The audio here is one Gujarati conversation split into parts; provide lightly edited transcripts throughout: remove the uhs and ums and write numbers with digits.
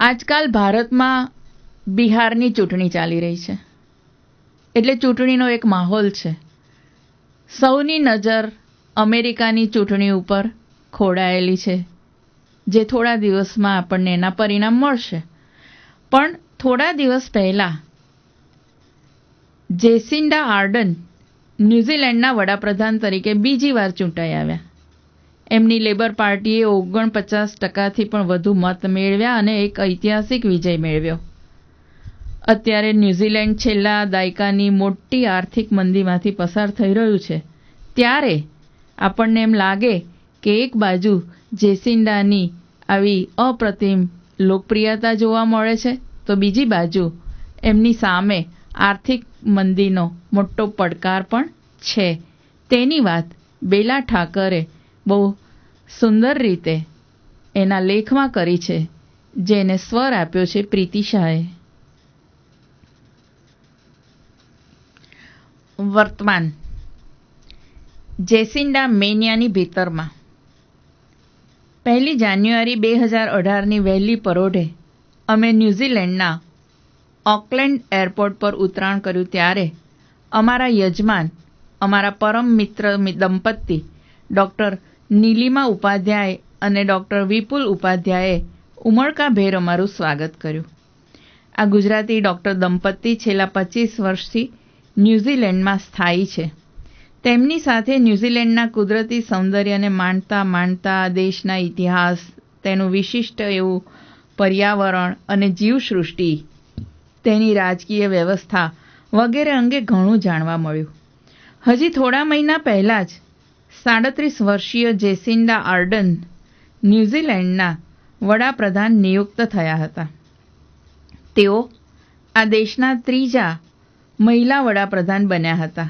આજકાલ ભારતમાં બિહારની ચૂંટણી ચાલી રહી છે, એટલે ચૂંટણીનો એક માહોલ છે. સૌની નજર અમેરિકાની ચૂંટણી ઉપર ખોડાયેલી છે, જે થોડા દિવસમાં આપણને એના પરિણામ મળશે. પણ થોડા દિવસ પહેલાં જેસિન્ડા આર્ડન ન્યૂઝીલેન્ડના વડાપ્રધાન તરીકે બીજી વાર ચૂંટાઈ આવ્યા. એમની લેબર પાર્ટીએ 49% પણ વધુ મત મેળવ્યા અને એક ઐતિહાસિક વિજય મેળવ્યો. અત્યારે ન્યૂઝીલેન્ડ છેલ્લા દાયકાની મોટી આર્થિક મંદીમાંથી પસાર થઈ રહ્યું છે. ત્યારે આપણને એમ લાગે કે એક બાજુ જેસિન્ડાની આવી અપ્રતિમ લોકપ્રિયતા જોવા મળે છે, તો બીજી બાજુ એમની સામે આર્થિક મંદીનો મોટો પડકાર પણ છે. તેની વાત બેલા ઠાકરે બહુ સુંદર રીતે એના લેખમાં કરી છે, જેને સ્વર આપ્યો છે પ્રીતિ શાહે. વર્તમાન જેસિન્ડા મેનિયાની ભીતરમાં 1 જાન્યુઆરી 2018ની વહેલી પરોઢે અમે ન્યૂઝીલેન્ડના ઓકલેન્ડ એરપોર્ટ પર ઉતરાણ કર્યું. ત્યારે અમારા યજમાન, અમારા પરમ મિત્ર દંપતી ડૉક્ટર નીલિમા ઉપાધ્યાય અને ડૉક્ટર વિપુલ ઉપાધ્યાયે ઉમળકાભેર અમારું સ્વાગત કર્યું. આ ગુજરાતી ડૉક્ટર દંપતી છેલ્લા 25 વર્ષથી ન્યૂઝીલેન્ડમાં સ્થાયી છે. તેમની સાથે ન્યૂઝીલેન્ડના કુદરતી સૌંદર્યને માણતા માણતા દેશના ઇતિહાસ, તેનું વિશિષ્ટ એવું પર્યાવરણ અને જીવસૃષ્ટિ, તેની રાજકીય વ્યવસ્થા વગેરે અંગે ઘણું જાણવા મળ્યું. હજી થોડા મહિના પહેલાં જ 37 વર્ષીય જેસિન્ડા આર્ડન ન્યૂઝીલેન્ડના વડાપ્રધાન નિયુક્ત થયા હતા. તેઓ આ દેશના 3જા મહિલા વડાપ્રધાન બન્યા હતા.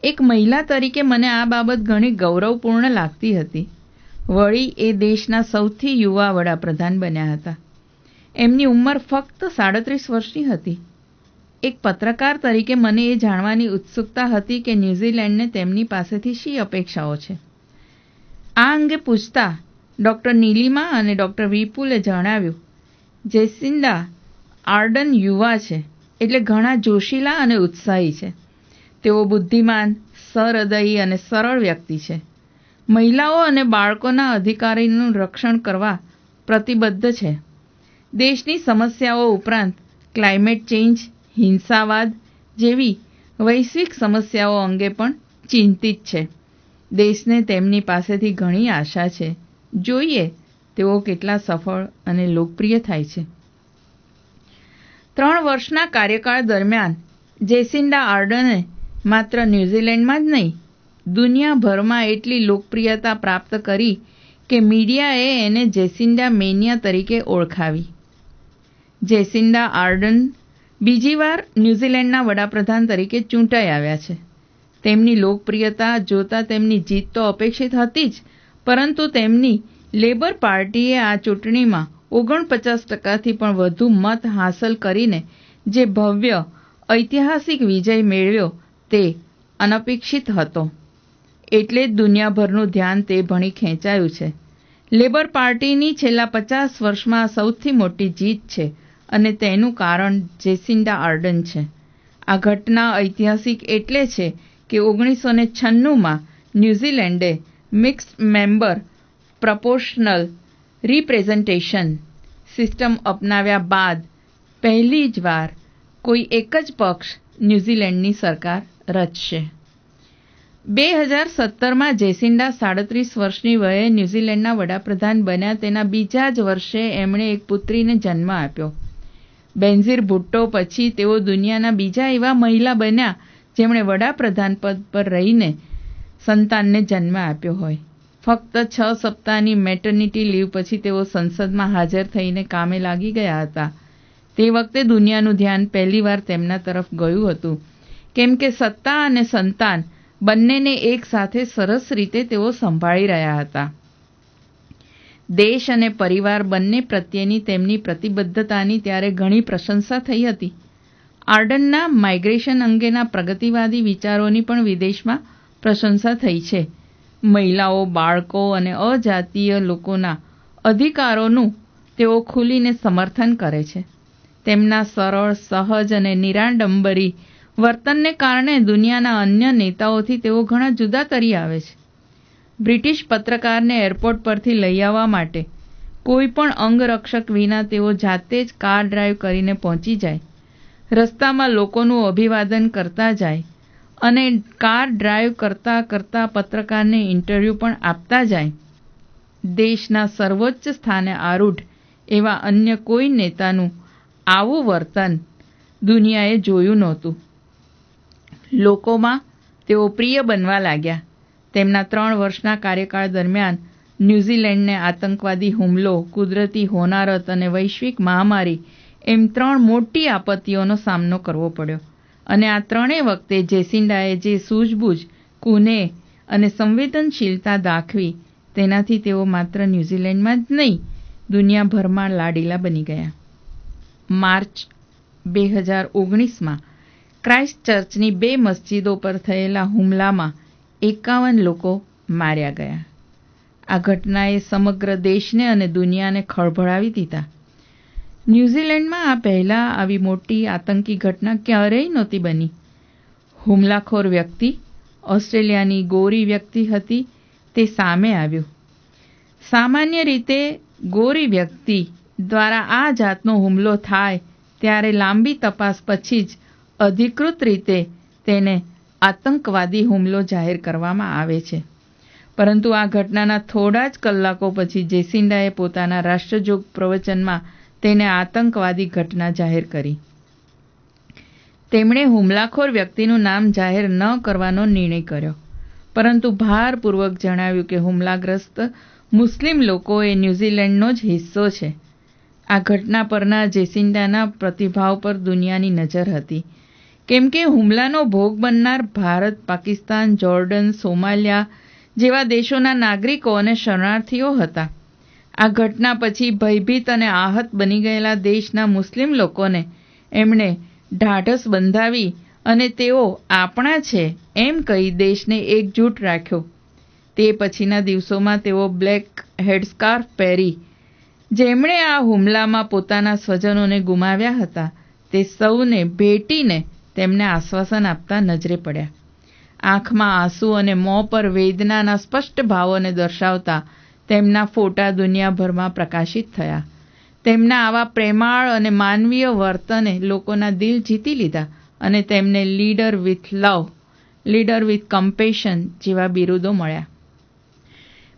એક મહિલા તરીકે મને આ બાબત ઘણી ગૌરવપૂર્ણ લાગતી હતી. વળી એ દેશના સૌથી યુવા વડાપ્રધાન બન્યા હતા. એમની ઉંમર ફક્ત 37 વર્ષની હતી. એક પત્રકાર તરીકે મને એ જાણવાની ઉત્સુકતા હતી કે ન્યૂઝીલેન્ડને તેમની પાસેથી શી અપેક્ષાઓ છે. આ અંગે પૂછતા ડૉક્ટર નીલિમા અને ડૉક્ટર વિપુલે જણાવ્યું, જેસિન્ડા આર્ડન યુવા છે, એટલે ઘણા જોશીલા અને ઉત્સાહી છે. તેઓ બુદ્ધિમાન, સહૃદયી અને સરળ વ્યક્તિ છે. મહિલાઓ અને બાળકોના અધિકારોનું રક્ષણ કરવા પ્રતિબદ્ધ છે. દેશની સમસ્યાઓ ઉપરાંત ક્લાઇમેટ ચેન્જ, હિંસાવાદ જેવી વૈશ્વિક સમસ્યાઓ અંગે પણ ચિંતિત છે. દેશને તેમની પાસેથી ઘણી આશા છે. જોઈએ તેઓ કેટલા સફળ અને લોકપ્રિય થાય છે. 3 વર્ષના કાર્યકાળ દરમિયાન જેસિન્ડા આર્ડને માત્ર ન્યૂઝીલેન્ડમાં જ નહીં, દુનિયાભરમાં એટલી લોકપ્રિયતા પ્રાપ્ત કરી કે મીડિયાએ એને જેસિન્ડા મેનિયા તરીકે ઓળખાવી. જેસિન્ડા આર્ડન બીજી વાર ન્યૂઝીલેન્ડના વડાપ્રધાન તરીકે ચૂંટાઈ આવ્યા છે. તેમની લોકપ્રિયતા જોતાં તેમની જીત તો અપેક્ષિત હતી જ, પરંતુ તેમની લેબર પાર્ટીએ આ ચૂંટણીમાં 49%થી પણ વધુ મત હાંસલ કરીને જે ભવ્ય ઐતિહાસિક વિજય મેળવ્યો તે અનપેક્ષિત હતો. એટલે જ દુનિયાભરનું ધ્યાન તે ભણી ખેંચાયું છે. લેબર પાર્ટીની છેલ્લા 50 વર્ષમાં સૌથી મોટી જીત છે અને તેનું કારણ જેસિન્ડા આર્ડન છે. આ ઘટના ઐતિહાસિક એટલે છે કે 1996માં ન્યૂઝીલેન્ડે mixed member proportional representation system અપનાવ્યા બાદ પહેલી જ વાર કોઈ એક જ પક્ષ ન્યૂઝીલેન્ડની સરકાર રચશે. 2017માં જેસિન્ડા 37 વર્ષની વયે ન્યૂઝીલેન્ડના વડાપ્રધાન બન્યા. તેના બીજા જ વર્ષે એમણે એક પુત્રીને જન્મ આપ્યો. બેનઝીર ભુટ્ટો પછી તેઓ દુનિયાના બીજા એવા મહિલા બન્યા જેમણે વડાપ્રધાન પદ પર રહીને સંતાનને જન્મ આપ્યો હોય. ફક્ત 6 સપ્તાહની મેટર્નિટી લીવ પછી તેઓ સંસદમાં હાજર થઈને કામે લાગી ગયા હતા. તે વખતે દુનિયાનું ધ્યાન પહેલીવાર તેમના તરફ ગયું હતું, કેમ કે સત્તા અને સંતાન બંનેને એક સાથે સરસ રીતે તેઓ સંભાળી રહ્યા હતા. દેશ અને પરિવાર બંને પ્રત્યેની તેમની પ્રતિબદ્ધતાની ત્યારે ઘણી પ્રશંસા થઈ હતી. આર્ડનના માઇગ્રેશન અંગેના પ્રગતિવાદી વિચારોની પણ વિદેશમાં પ્રશંસા થઈ છે. મહિલાઓ, બાળકો અને અજાતીય લોકોના અધિકારોનું તેઓ ખુલીને સમર્થન કરે છે. તેમના સરળ, સહજ અને નિરાડંબરી વર્તનને કારણે દુનિયાના અન્ય નેતાઓથી તેઓ ઘણા જુદા તરી આવે છે. બ્રિટિશ પત્રકારને એરપોર્ટ પરથી લઈ આવવા માટે કોઈ પણ અંગરક્ષક વિના તેઓ જાતે જ કાર ડ્રાઈવ કરીને પહોંચી જાય, રસ્તામાં લોકોનું અભિવાદન કરતા જાય અને કાર ડ્રાઈવ કરતાં કરતાં પત્રકારને ઇન્ટરવ્યૂ પણ આપતા જાય. દેશના સર્વોચ્ચ સ્થાને આરૂઢ એવા અન્ય કોઈ નેતાનું આવું વર્તન દુનિયાએ જોયું નહોતું. લોકોમાં તેઓ પ્રિય બનવા લાગ્યા. તેમના 3 વર્ષના કાર્યકાળ દરમિયાન ન્યૂઝીલેન્ડને આતંકવાદી હુમલો, કુદરતી હોનારત અને વૈશ્વિક મહામારી એમ 3 મોટી આપત્તિઓનો સામનો કરવો પડ્યો. અને આ ત્રણેય વખતે જેસિન્ડાએ જે સૂઝબૂઝ, કુનેહ અને સંવેદનશીલતા દાખવી તેનાથી તેઓ માત્ર ન્યૂઝીલેન્ડમાં જ નહીં, દુનિયાભરમાં લાડીલા બની ગયા. માર્ચ 2019માં ક્રાઇસ્ટ ચર્ચની 2 મસ્જિદો પર થયેલા હુમલામાં 51 લોકો માર્યા ગયા. આ ઘટનાએ સમગ્ર દેશને અને દુનિયાને ખળભળાવી દીધા. ન્યૂઝીલેન્ડમાં આ પહેલાં આવી મોટી આતંકી ઘટના ક્યારેય નહોતી બની. હુમલાખોર વ્યક્તિ ઓસ્ટ્રેલિયાની ગોરી વ્યક્તિ હતી તે સામે આવ્યું. સામાન્ય રીતે ગોરી વ્યક્તિ દ્વારા આ જાતનો હુમલો થાય ત્યારે લાંબી તપાસ પછી જ અધિકૃત રીતે તેને આતંકવાદી હુમલો જાહેર કરવામાં આવે છે. પરંતુ આ ઘટનાના થોડા જ કલાકો પછી જેસિન્ડાએ પોતાના રાષ્ટ્રજોગ પ્રવચનમાં તેને આતંકવાદી ઘટના જાહેર કરી. તેમણે હુમલાખોર વ્યક્તિનું નામ જાહેર ન કરવાનો નિર્ણય કર્યો, પરંતુ ભારપૂર્વક જણાવ્યું કે હુમલાગ્રસ્ત મુસ્લિમ લોકો એ ન્યૂઝીલેન્ડનો જ હિસ્સો છે. આ ઘટના પરના જેસિન્ડાના પ્રતિભાવ પર દુનિયાની નજર હતી, કેમ કે હુમલાનો ભોગ બનનાર ભારત, પાકિસ્તાન, જોર્ડન, સોમાલિયા જેવા દેશોના નાગરિકો અને શરણાર્થીઓ હતા. આ ઘટના પછી ભયભીત અને આહત બની ગયેલા દેશના મુસ્લિમ લોકોને એમણે ઢાઢસ બંધાવી અને તેઓ આપણા છે એમ કહી દેશને એકજૂટ રાખ્યો. તે પછીના દિવસોમાં તેઓ બ્લેક હેડસ્કાર્ફ પહેરી જેમણે આ હુમલામાં પોતાના સ્વજનોને ગુમાવ્યા હતા તે સૌને ભેટીને તેમને આશ્વાસન આપતા નજરે પડ્યા. આંખમાં આંસુ અને મોં પર વેદનાના સ્પષ્ટ ભાવોને દર્શાવતા તેમના ફોટા દુનિયાભરમાં પ્રકાશિત થયા. તેમના આવા પ્રેમાળ અને માનવીય વર્તને લોકોના દિલ જીતી લીધા અને તેમને leader with love, leader with compassion જેવા બિરુદો મળ્યા.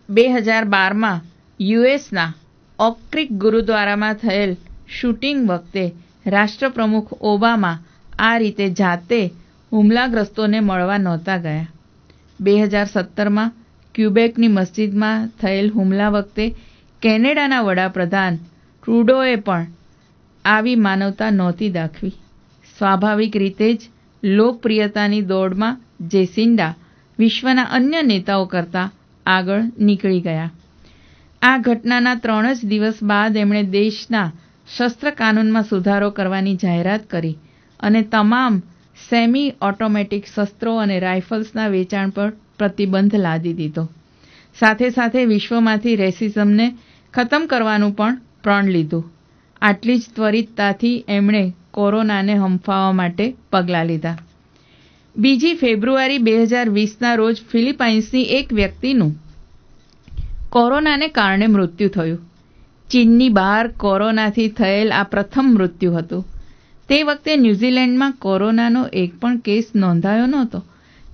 2012માં યુએસના ઓક ક્રીક ગુરુદ્વારામાં થયેલ શૂટિંગ વખતે રાષ્ટ્રપ્રમુખ ઓબામા આ રીતે જાતે હુમલાગ્રસ્તોને મળવા નહોતા ગયા. 2017માં ક્યુબેકની મસ્જિદમાં થયેલ હુમલા વખતે કેનેડાના વડાપ્રધાન ટ્રુડોએ પણ આવી માનવતા નહોતી દાખવી. સ્વાભાવિક રીતે જ લોકપ્રિયતાની દોડમાં જેસિન્ડા વિશ્વના અન્ય નેતાઓ કરતાં આગળ નીકળી ગયા. આ ઘટનાના 3 જ દિવસ બાદ એમણે દેશના શસ્ત્ર કાનૂનમાં સુધારો કરવાની જાહેરાત કરી અને તમામ સેમી ઓટોમેટિક શસ્ત્રો અને રાઇફલ્સના વેચાણ પર પ્રતિબંધ લાદી દીધો. સાથે સાથે વિશ્વમાંથી રેસિઝમને ખતમ કરવાનું પણ પ્રણ લીધું. આટલી જ ત્વરિતતાથી એમણે કોરોનાને હંફાવવા માટે પગલાં લીધા. 2 ફેબ્રુઆરી 2020ના રોજ ફિલિપાઇન્સની એક વ્યક્તિનું કોરોનાને કારણે મૃત્યુ થયું. ચીનની બહાર કોરોનાથી થયેલ આ પ્રથમ મૃત્યુ હતું. તે વખતે ન્યૂઝીલેન્ડમાં કોરોનાનો એક પણ કેસ નોંધાયો નહોતો.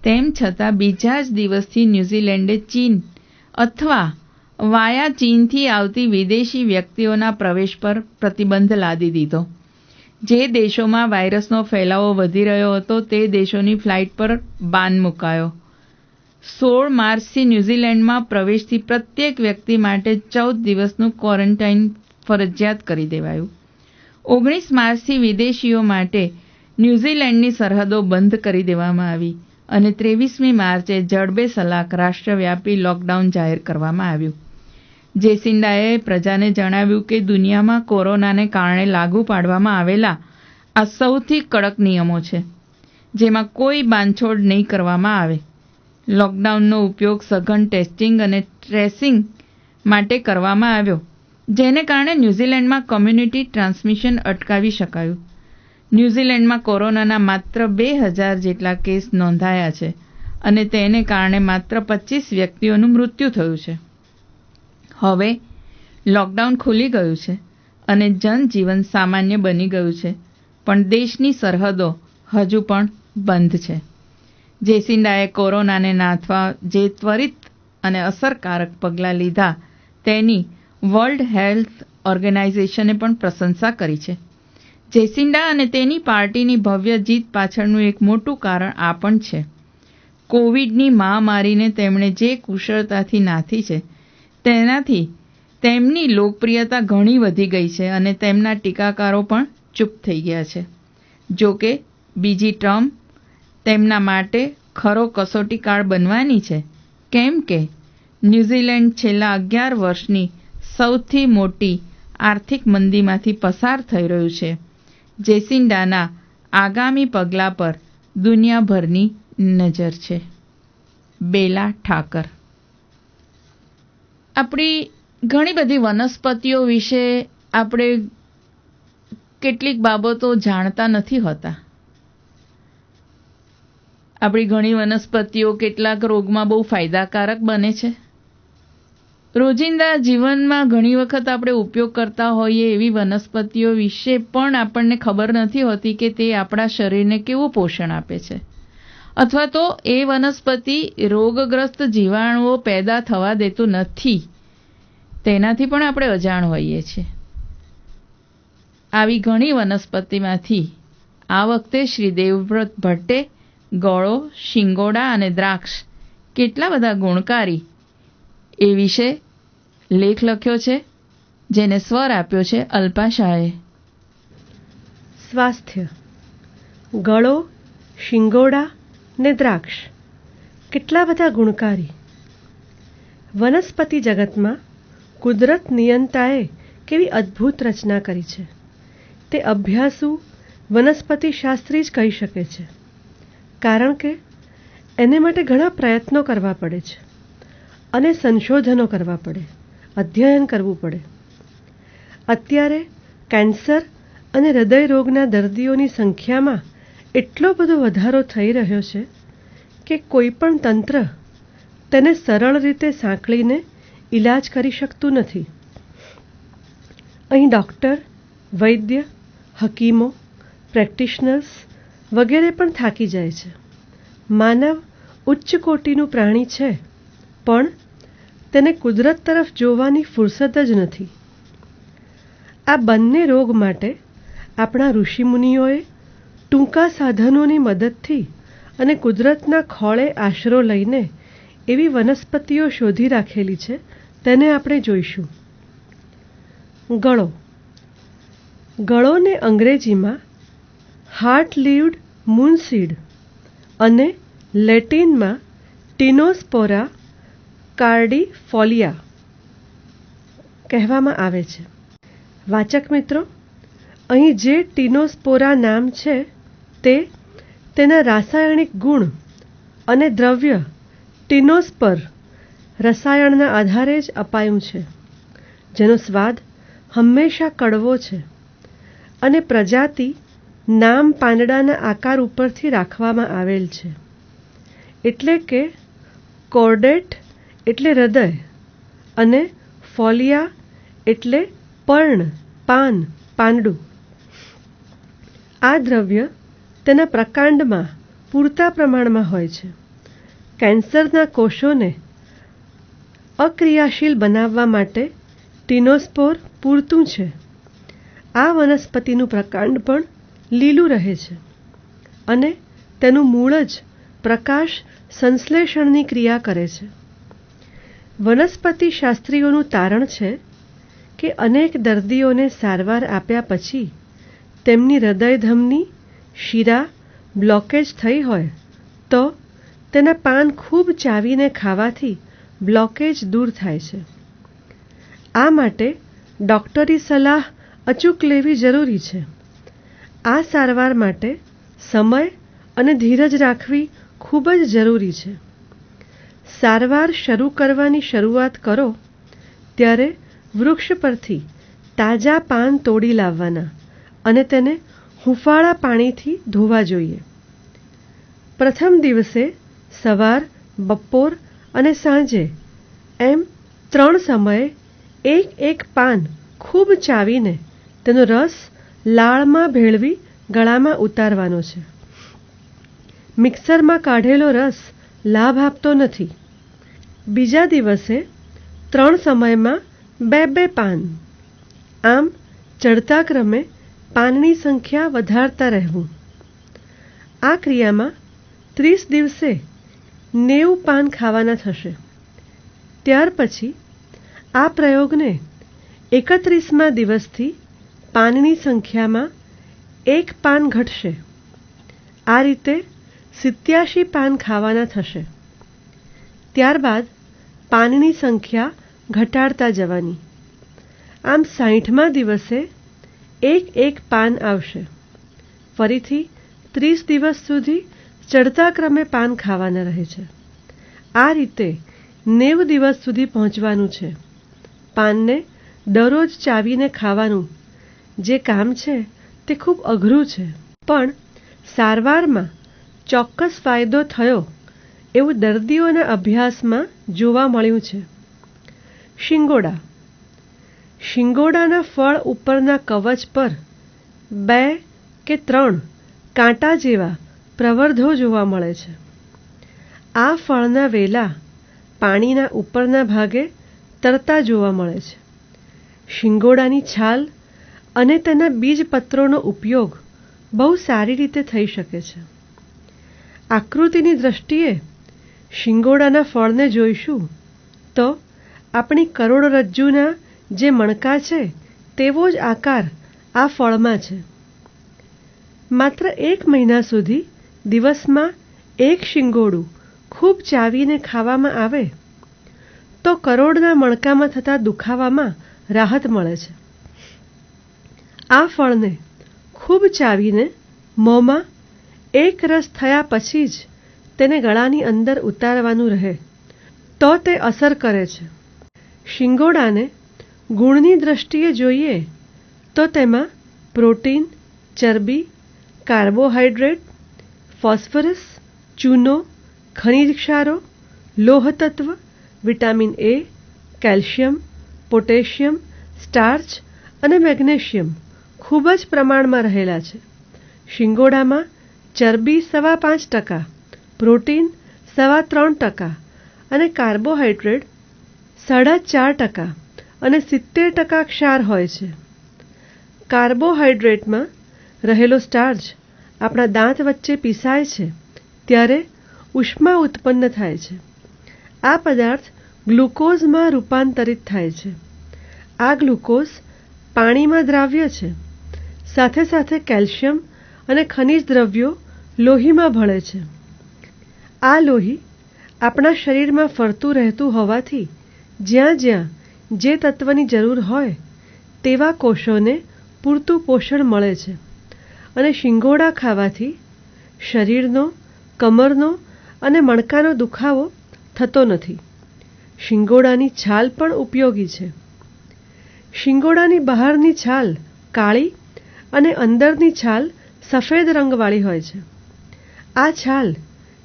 તેમ છતાં બીજા જ દિવસથી ન્યૂઝીલેન્ડે ચીન અથવા વાયા ચીનથી આવતી વિદેશી વ્યક્તિઓના પ્રવેશ પર પ્રતિબંધ લાદી દીધો. જે દેશોમાં વાયરસનો ફેલાવો વધી રહ્યો હતો તે દેશોની ફ્લાઇટ પર બાન મુકાયો. 16 માર્ચથી ન્યૂઝીલેન્ડમાં પ્રવેશથી પ્રત્યેક વ્યક્તિ માટે 14 દિવસનું ક્વોરન્ટાઇન ફરજિયાત કરી દેવાયું. 19 માર્ચથી વિદેશીઓ માટે ન્યૂઝીલેન્ડની સરહદો બંધ કરી દેવામાં આવી અને 23મી માર્ચે જડબેસલાક રાષ્ટ્રવ્યાપી લોકડાઉન જાહેર કરવામાં આવ્યું. જેસિન્ડાએ પ્રજાને જણાવ્યું કે દુનિયામાં કોરોનાને કારણે લાગુ પાડવામાં આવેલા આ સૌથી કડક નિયમો છે, જેમાં કોઈ બાંધછોડ નહીં કરવામાં આવે. લોકડાઉનનો ઉપયોગ સઘન ટેસ્ટિંગ અને ટ્રેસિંગ માટે કરવામાં આવ્યો, જેને કારણે ન્યૂઝીલેન્ડમાં કોમ્યુનિટી ટ્રાન્સમિશન અટકાવી શકાયું. ન્યૂઝીલેન્ડમાં કોરોનાના માત્ર 2000 જેટલા કેસ નોંધાયા છે અને તેને કારણે માત્ર 25 વ્યક્તિઓનું મૃત્યુ થયું છે. હવે લોકડાઉન ખુલી ગયું છે અને જનજીવન સામાન્ય બની ગયું છે, પણ દેશની સરહદો હજુ પણ બંધ છે. જેસિન્ડાએ કોરોનાને નાથવા જે ત્વરિત અને અસરકારક પગલાં લીધા તેની વર્લ્ડ હેલ્થ ઓર્ગેનાઇઝેશને પણ પ્રશંસા કરી છે. જેસિન્ડા અને તેની પાર્ટીની ભવ્ય જીત પાછળનું એક મોટું કારણ આ પણ છે. કોવિડની મહામારીને તેમણે જે કુશળતાથી નાથી છે તેનાથી તેમની લોકપ્રિયતા ઘણી વધી ગઈ છે અને તેમના ટીકાકારો પણ ચૂપ થઈ ગયા છે. જો કે બીજી ટર્મ તેમના માટે ખરો કસોટી કાળ બનવાની છે, કેમ કે ન્યૂઝીલેન્ડ છેલ્લા 11 વર્ષની સૌથી મોટી આર્થિક મંદીમાંથી પસાર થઈ રહ્યું છે. જેસિન્ડાના આગામી પગલાં પર દુનિયાભરની નજર છે. બેલા ઠાકર. આપણી ઘણી બધી વનસ્પતિઓ વિશે આપણે કેટલીક બાબતો જાણતા નથી હોતા. આપણી ઘણી વનસ્પતિઓ કેટલાક રોગમાં બહુ ફાયદાકારક બને છે. રોજિંદા જીવનમાં ઘણી વખત આપણે ઉપયોગ કરતા હોઈએ એવી વનસ્પતિઓ વિશે પણ આપણને ખબર નથી હોતી કે તે આપણા શરીરને કેવું પોષણ આપે છે, અથવા તો એ વનસ્પતિ રોગગ્રસ્ત જીવાણુઓ પેદા થવા દેતું નથી, તેનાથી પણ આપણે અજાણ હોઈએ છીએ. આવી ઘણી વનસ્પતિમાંથી આ વખતે શ્રી દેવવ્રત ભટ્ટે ગળો, શિંગોડા અને દ્રાક્ષ કેટલા બધા ગુણકારી એ વિશે લેખ લખ્યો છે, જેને સ્વર આપ્યો છે અલ્પા શાહે. સ્વાસ્થ્ય. ગળો, શિંગોડા ને દ્રાક્ષ કેટલા બધા ગુણકારી. વનસ્પતિ જગતમાં કુદરત નિયંતાએ કેવી અદ્ભુત રચના કરી છે તે અભ્યાસુ વનસ્પતિ શાસ્ત્રી જ કહી શકે છે, કારણ કે એને માટે ઘણા પ્રયત્નો કરવા પડે છે અને સંશોધનો કરવા પડે, અધ્યયન કરવું પડે. અત્યારે કેન્સર અને હૃદય રોગના દર્દીઓની સંખ્યામાં એટલો બધો વધારો થઈ રહ્યો છે કે કોઈ પણ તંત્ર તેને સરળ રીતે સાંકળીને ઈલાજ કરી શકતું નથી. અહીં ડૉક્ટર, વૈદ્ય, હકીમો, પ્રેક્ટિશનર્સ વગેરે પણ થાકી જાય છે. માનવ ઉચ્ચ કોટીનું પ્રાણી છે, પણ તેને કુદરત તરફ જોવાની ફુરસદ જ નથી. આ બંને રોગ માટે આપણા ઋષિમુનિઓએ ટૂંકા સાધનોની મદદથી અને કુદરતના ખોળે આશરો લઈને એવી વનસ્પતિઓ શોધી રાખેલી છે, તેને આપણે જોઈશું. ગળો. ગળોને અંગ્રેજીમાં હાર્ટ લીવ્ડ મૂનસીડ અને લેટિનમાં ટીનોસ્પોરા કાર્ડિફોલિયા કહેવામાં આવે છે. વાચક મિત્રો, અહીં જે ટીનોસ્પોરા નામ છે તે તેના રાસાયણિક ગુણ અને દ્રવ્ય ટીનોસ્પર રસાયણના આધારે જ અપાયું છે, જેનો સ્વાદ હંમેશા કડવો છે અને પ્રજાતિ નામ પાંદડાના આકાર ઉપરથી રાખવામાં આવેલ છે. એટલે કે કોર્ડેટ એટલે હૃદય અને ફોલિયા એટલે પર્ણ, પાન, પાંદડું. આ દ્રવ્ય તેના પ્રકાંડમાં પૂરતા પ્રમાણમાં હોય છે. કેન્સરના કોષોને અક્રિયાશીલ બનાવવા માટે ટીનોસ્પોર પૂરતું છે. આ વનસ્પતિનું પ્રકાંડ પણ લીલું રહે છે અને તેનું મૂળ જ પ્રકાશ સંશ્લેષણની ક્રિયા કરે છે. વનસ્પતિ શાસ્ત્રીઓનું તારણ છે કે અનેક દર્દીઓને સારવાર આપ્યા પછી તેમની હૃદયધમની શિરા બ્લોકેજ થઈ હોય તો તેના પાન ખૂબ ચાવીને ખાવાથી બ્લોકેજ દૂર થાય છે. આ માટે ડૉક્ટરી સલાહ અચૂક લેવી જરૂરી છે. આ સારવાર માટે સમય અને ધીરજ રાખવી ખૂબ જ જરૂરી છે. સારવાર શરૂ કરવાની શરૂઆત કરો ત્યારે વૃક્ષ પરથી તાજા પાન તોડી લાવવાના અને તેને હૂંફાળા પાણીથી ધોવા જોઈએ. પ્રથમ દિવસે સવાર, બપોર અને સાંજે એમ 3 સમયે એક પાન ખૂબ ચાવીને તેનો રસ લાળમાં ભેળવી ગળામાં ઉતારવાનો છે. મિક્સરમાં કાઢેલો રસ લાભ આપતો નથી. બીજા દિવસે 3 સમયમાં 2 પાન. આમ ચડતા ક્રમે પાનની સંખ્યા વધારતા રહેવું. આ ક્રિયામાં 30 દિવસે 90 પાન ખાવાના થશે. ત્યાર પછી આ પ્રયોગને 31મા દિવસથી પાનની સંખ્યામાં 1 પાન ઘટશે. આ રીતે 87 પાન ખાવાના થશે. ત્યારબાદ પાનની સંખ્યા ઘટાડતા જવાની. આમ 60મા દિવસે 1 પાન આવશે. ફરીથી 30 દિવસ સુધી ચડતા ક્રમે પાન ખાવાના રહે છે. આ રીતે 90 દિવસ સુધી પહોંચવાનું છે. પાનને દરરોજ ચાવીને ખાવાનું જે કામ છે તે ખૂબ અઘરું છે, પણ સારવારમાં ચોક્કસ ફાયદો થયો એવું દર્દીઓના અભ્યાસમાં જોવા મળ્યું છે. શિંગોડા. શિંગોડાના ફળ ઉપરના કવચ પર 2 કે 3 કાંટા જેવા પ્રવર્ધો જોવા મળે છે. આ ફળના વેલા પાણીના ઉપરના ભાગે તરતા જોવા મળે છે. શિંગોડાની છાલ અને તેના બીજપત્રોનો ઉપયોગ બહુ સારી રીતે થઈ શકે છે. આકૃતિની દ્રષ્ટિએ શિંગોડાના ફળને જોઈશું તો આપણી કરોડરજ્જુના જે મણકા છે તેવો જ આકાર આ ફળમાં છે. માત્ર 1 મહિના સુધી દિવસમાં 1 શિંગોડું ખૂબ ચાવીને ખાવામાં આવે તો કરોડના મણકામાં થતા દુખાવામાં રાહત મળે છે. આ ફળને ખૂબ ચાવીને મોંમાં એક રસ થયા પછી જ તેને ગળાની અંદર ઉતારવાનું રહે તો તે અસર કરે છે. શિંગોડાને ગુણની દ્રષ્ટિએ જોઈએ તો તેમાં પ્રોટીન, ચરબી, કાર્બોહાઈડ્રેટ, ફોસ્ફરસ, ચૂનો, ખનિજ ક્ષારો, લોહ તત્વ, vitamin A, calcium, potassium, starch અને મેગ્નેશિયમ ખૂબ જ પ્રમાણમાં રહેલા છે. શિંગોડામાં ચરબી 5.5%, પ્રોટીન 3.25% અને કાર્બોહાઈડ્રેટ 4.5% અને 70% ક્ષાર હોય છે. કાર્બોહાઈડ્રેટમાં રહેલો સ્ટાર્ચ આપણા દાંત વચ્ચે પીસાય છે ત્યારે ઉષ્મા ઉત્પન્ન થાય છે. આ પદાર્થ ગ્લુકોઝમાં રૂપાંતરિત થાય છે. આ ગ્લુકોઝ પાણીમાં દ્રાવ્ય છે. સાથે સાથે કેલ્શિયમ અને ખનિજ દ્રવ્યો લોહીમાં ભળે છે. આ લોહી આપણા શરીરમાં ફરતું રહેતું હોવાથી જ્યાં જ્યાં જે તત્વની જરૂર હોય તેવા કોષોને પૂરતું પોષણ મળે છે અને શિંગોડા ખાવાથી શરીરનો, કમરનો અને મણકાનો દુખાવો થતો નથી. શિંગોડાની છાલ પણ ઉપયોગી છે. શિંગોડાની બહારની છાલ કાળી અને અંદરની છાલ સફેદ રંગવાળી હોય છે. આ છાલ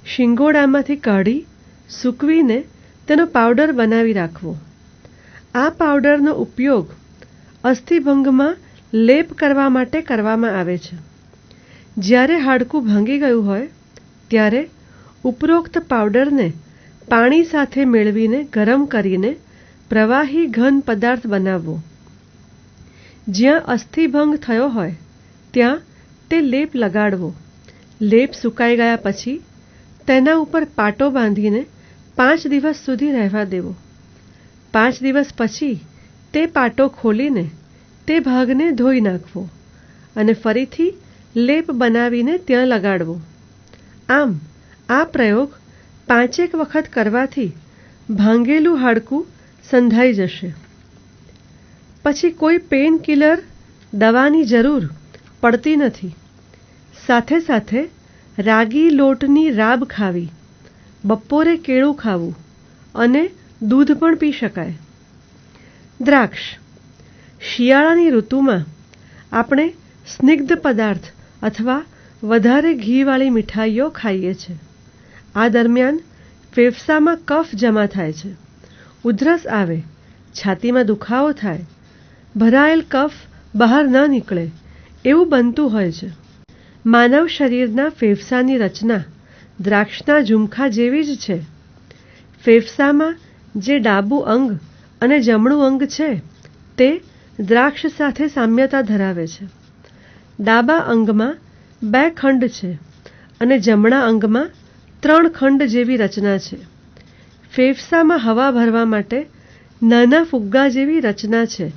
શિંગોડામાંથી કાઢી સૂકવીને તેનો પાવડર બનાવી રાખવો. આ પાવડરનો ઉપયોગ અસ્થિભંગમાં લેપ કરવા માટે કરવામાં આવે છે. જ્યારે હાડકું ભાંગી ગયું હોય ત્યારે ઉપરોક્ત પાવડરને પાણી સાથે મેળવીને ગરમ કરીને પ્રવાહી ઘન પદાર્થ બનાવવો. જ્યાં અસ્થિભંગ થયો હોય ત્યાં તે લેપ લગાડવો. લેપ સુકાઈ ગયા પછી તેના ઉપર પાટો બાંધીને 5 દિવસ સુધી રહેવા દેવો. 5 દિવસ પછી તે પાટો ખોલીને તે ભાગને ધોઈ નાખવો અને ફરીથી લેપ બનાવીને ત્યાં લગાડવો. આમ આ પ્રયોગ 5 વખત કરવાથી ભાંગેલું હાડકું સંધાઈ જશે. પછી કોઈ પેઇન કિલર દવાની જરૂર પડતી નથી. સાથે સાથે રાગી લોટની રાબ ખાવી, બપોરે કેળું ખાવું અને દૂધ પણ પી શકાય. દ્રાક્ષ. શિયાળાની ઋતુમાં આપણે સ્નિગ્ધ પદાર્થ અથવા વધારે ઘીવાળી મીઠાઈઓ ખાઈએ છીએ. આ દરમિયાન ફેફસામાં કફ જમા થાય છે, ઉધરસ આવે, છાતીમાં દુખાવો થાય, ભરાયેલ કફ બહાર ન નીકળે એવું બનતું હોય છે. માનવ શરીરના ફેફસાની રચના દ્રાક્ષના ઝુમખા જેવી જ છે. ફેફસામાં જે ડાબું અંગ અને જમણું અંગ છે તે દ્રાક્ષ સાથે સામ્યતા ધરાવે છે. ડાબા અંગમાં 2 ખંડ છે અને જમણા અંગમાં 3 ખંડ જેવી રચના છે. ફેફસામાં હવા ભરવા માટે નાના ફુગ્ગા જેવી રચના છે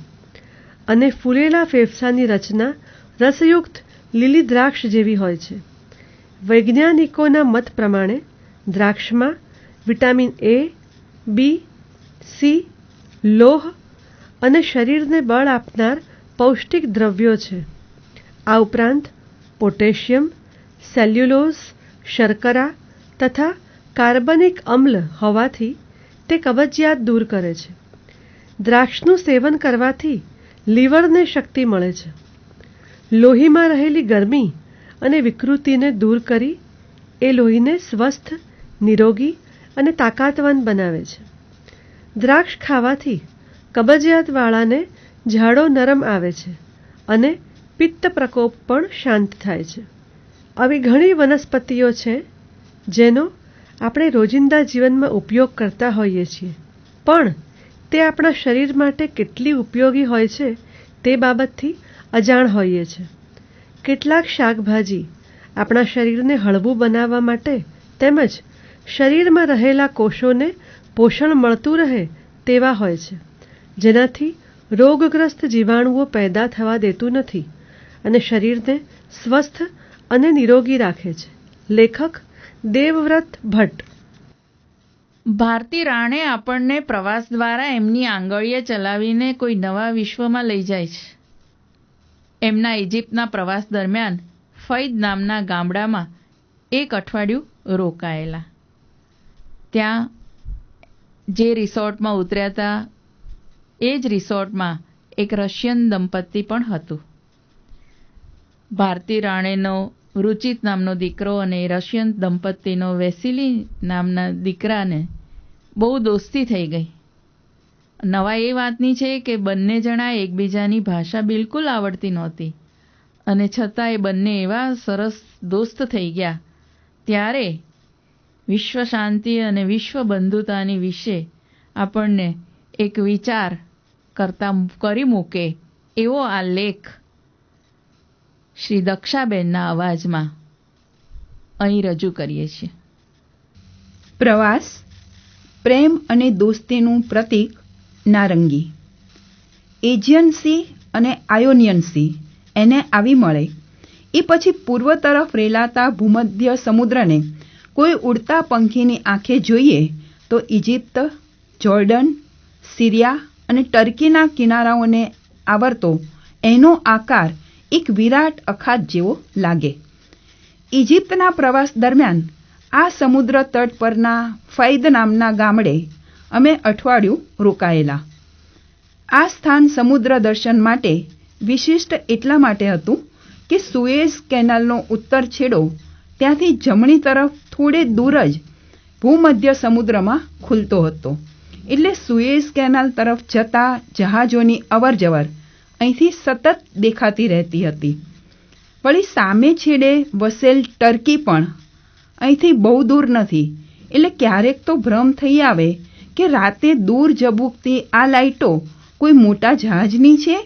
અને ફૂલેલા ફેફસાની રચના રસયુક્ત લીલી દ્રાક્ષ જેવી હોય છે. વૈજ્ઞાનિકોના મત પ્રમાણે દ્રાક્ષમાં વિટામિન A, B, C, લોહ અને શરીરને બળ આપનાર પૌષ્ટિક દ્રવ્યો છે. આ ઉપરાંત પોટેશિયમ, સેલ્યુલોઝ, શર્કરા તથા કાર્બનિક અમ્લ હોવાથી તે કબજિયાત દૂર કરે છે. દ્રાક્ષનું સેવન કરવાથી લીવરને શક્તિ મળે છે. લોહીમાં રહેલી ગરમી અને વિકૃતિને દૂર કરી એ લોહીને સ્વસ્થ, નિરોગી અને તાકાતવાન બનાવે છે. દ્રાક્ષ ખાવાથી કબજિયાતવાળાને ઝાડો નરમ આવે છે અને પિત્ત પ્રકોપ પણ શાંત થાય છે. આવી ઘણી વનસ્પતિઓ છે જેનો આપણે રોજિંદા જીવનમાં ઉપયોગ કરતા હોઈએ છીએ, પણ તે આપણા શરીર માટે કેટલી ઉપયોગી હોય છે તે બાબતથી અજાણ હોઈએ છીએ. કેટલાક શાકભાજી આપણા શરીરને હળવું બનાવવા માટે તેમજ શરીરમાં રહેલા કોષોને પોષણ મળતું રહે તેવા હોય છે, જેનાથી રોગગ્રસ્ત જીવાણુઓ પેદા થવા દેતું નથી અને શરીરને સ્વસ્થ અને નિરોગી રાખે છે. લેખક દેવવ્રત ભટ્ટ. ભારતી રાણે આપણને પ્રવાસ દ્વારા એમની આંગળીએ ચલાવીને કોઈ નવા વિશ્વમાં લઈ જાય છે. એમના ઇજિપ્તના પ્રવાસ દરમિયાન ફૈદ નામના ગામડામાં 1 અઠવાડિયું રોકાયેલા. ત્યાં જે રિસોર્ટમાં ઉતર્યા હતા એ જ રિસોર્ટમાં એક રશિયન દંપતી પણ હતું. ભારતી રાણેનો રુચિત નામનો દીકરો અને રશિયન દંપતીનો વેસિલી નામના દીકરાને બહુ દોસ્તી થઈ ગઈ. નવાઈ એ વાતની છે કે બંને જણા એકબીજાની ભાષા બિલકુલ આવડતી નહોતી અને છતાં એ બંને એવા સરસ દોસ્ત થઈ ગયા. ત્યારે વિશ્વ શાંતિ અને વિશ્વ બંધુતાની વિશે આપણને એક વિચાર કરી મૂકે એવો આ લેખ શ્રી દક્ષાબેનના અવાજમાં અહીં રજૂ કરીએ છીએ. પ્રવાસ, પ્રેમ અને દોસ્તીનું પ્રતીક નારંગી. એજિયન સી અને આયોનિયન સી એને આવી મળે એ પછી પૂર્વ તરફ રેલાતા ભૂમધ્ય સમુદ્રને કોઈ ઉડતા પંખીની આંખે જોઈએ તો ઇજિપ્ત, જોર્ડન, સિરિયા અને ટર્કીના કિનારાઓને આવરતો એનો આકાર એક વિરાટ અખાત જેવો લાગે. ઇજિપ્તના પ્રવાસ દરમિયાન આ સમુદ્ર તટ પરના ફૈદ નામના ગામડે અમે અઠવાડિયું રોકાયેલા. આ સ્થાન સમુદ્ર દર્શન માટે વિશિષ્ટ એટલા માટે હતું કે સુએઝ કેનાલનો ઉત્તર છેડો ત્યાંથી જમણી તરફ થોડે દૂર જ ભૂમધ્ય સમુદ્રમાં ખુલતો હતો. એટલે સુએઝ કેનાલ તરફ જતા જહાજોની અવરજવર અહીંથી સતત દેખાતી રહેતી હતી. વળી સામે છેડે વસેલ ટર્કી પણ અહીંથી બહુ દૂર નથી. એટલે ક્યારેક તો ભ્રમ થઈ આવે કે રાતે દૂર ઝબૂકતી આ લાઇટો કોઈ મોટા જહાજની છે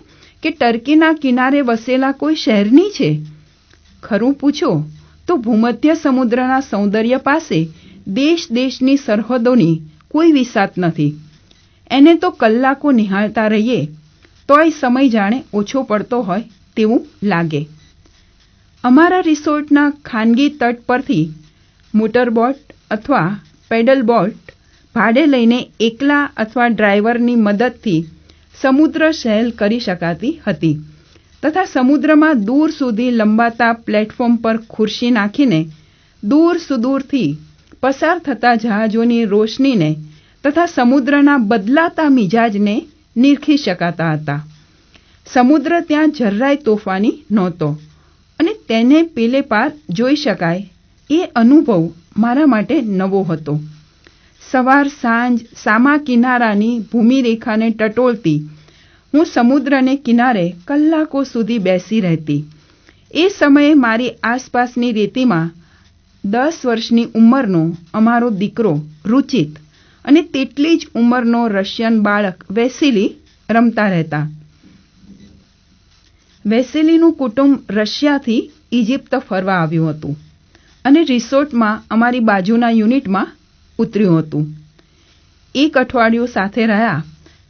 કે ટર્કીના કિનારે વસેલા કોઈ શહેરની છે. ખરું પૂછો તો ભૂમધ્ય સમુદ્રના સૌંદર્ય પાસે દેશ દેશની સરહદોની કોઈ વિસાત નથી. એને તો કલાકો નિહાળતા રહીએ તોય સમય જાણે ઓછો પડતો હોય તેવું લાગે. અમારા રિસોર્ટના ખાનગી તટ પરથી મોટરબોટ અથવા પેડલ બોટ ભાડે લઈને એકલા અથવા ડ્રાઈવરની મદદથી સમુદ્ર સહેલ કરી શકાતી હતી તથા સમુદ્રમાં દૂર સુધી લંબાતા પ્લેટફોર્મ પર ખુરશી નાખીને દૂર સુદૂરથી પસાર થતા જહાજોની રોશનીને તથા સમુદ્રના બદલાતા મિજાજને નિરખી શકાતા હતા. સમુદ્ર ત્યાં જરાય તોફાની નહોતો અને તેને પેલે પાર જોઈ શકાય એ અનુભવ મારા માટે નવો હતો. સવાર સાંજ સામા કિનારાની ભૂમિરેખાને ટટોળતી હું સમુદ્રને કિનારે કલાકો સુધી બેસી રહેતી. એ સમયે મારી આસપાસની રેતીમાં 10 વર્ષની ઉંમરનો અમારો દીકરો રુચિત અને તેટલી જ ઉંમરનો રશિયન બાળક વેસિલી રમતા રહેતા. વેસેલીનું કુટુંબ રશિયાથી ઇજિપ્ત ફરવા આવ્યું હતું અને રિસોર્ટમાં અમારી બાજુના યુનિટમાં ઉતર્યું હતું. એક અઠવાડિયું સાથે રહ્યા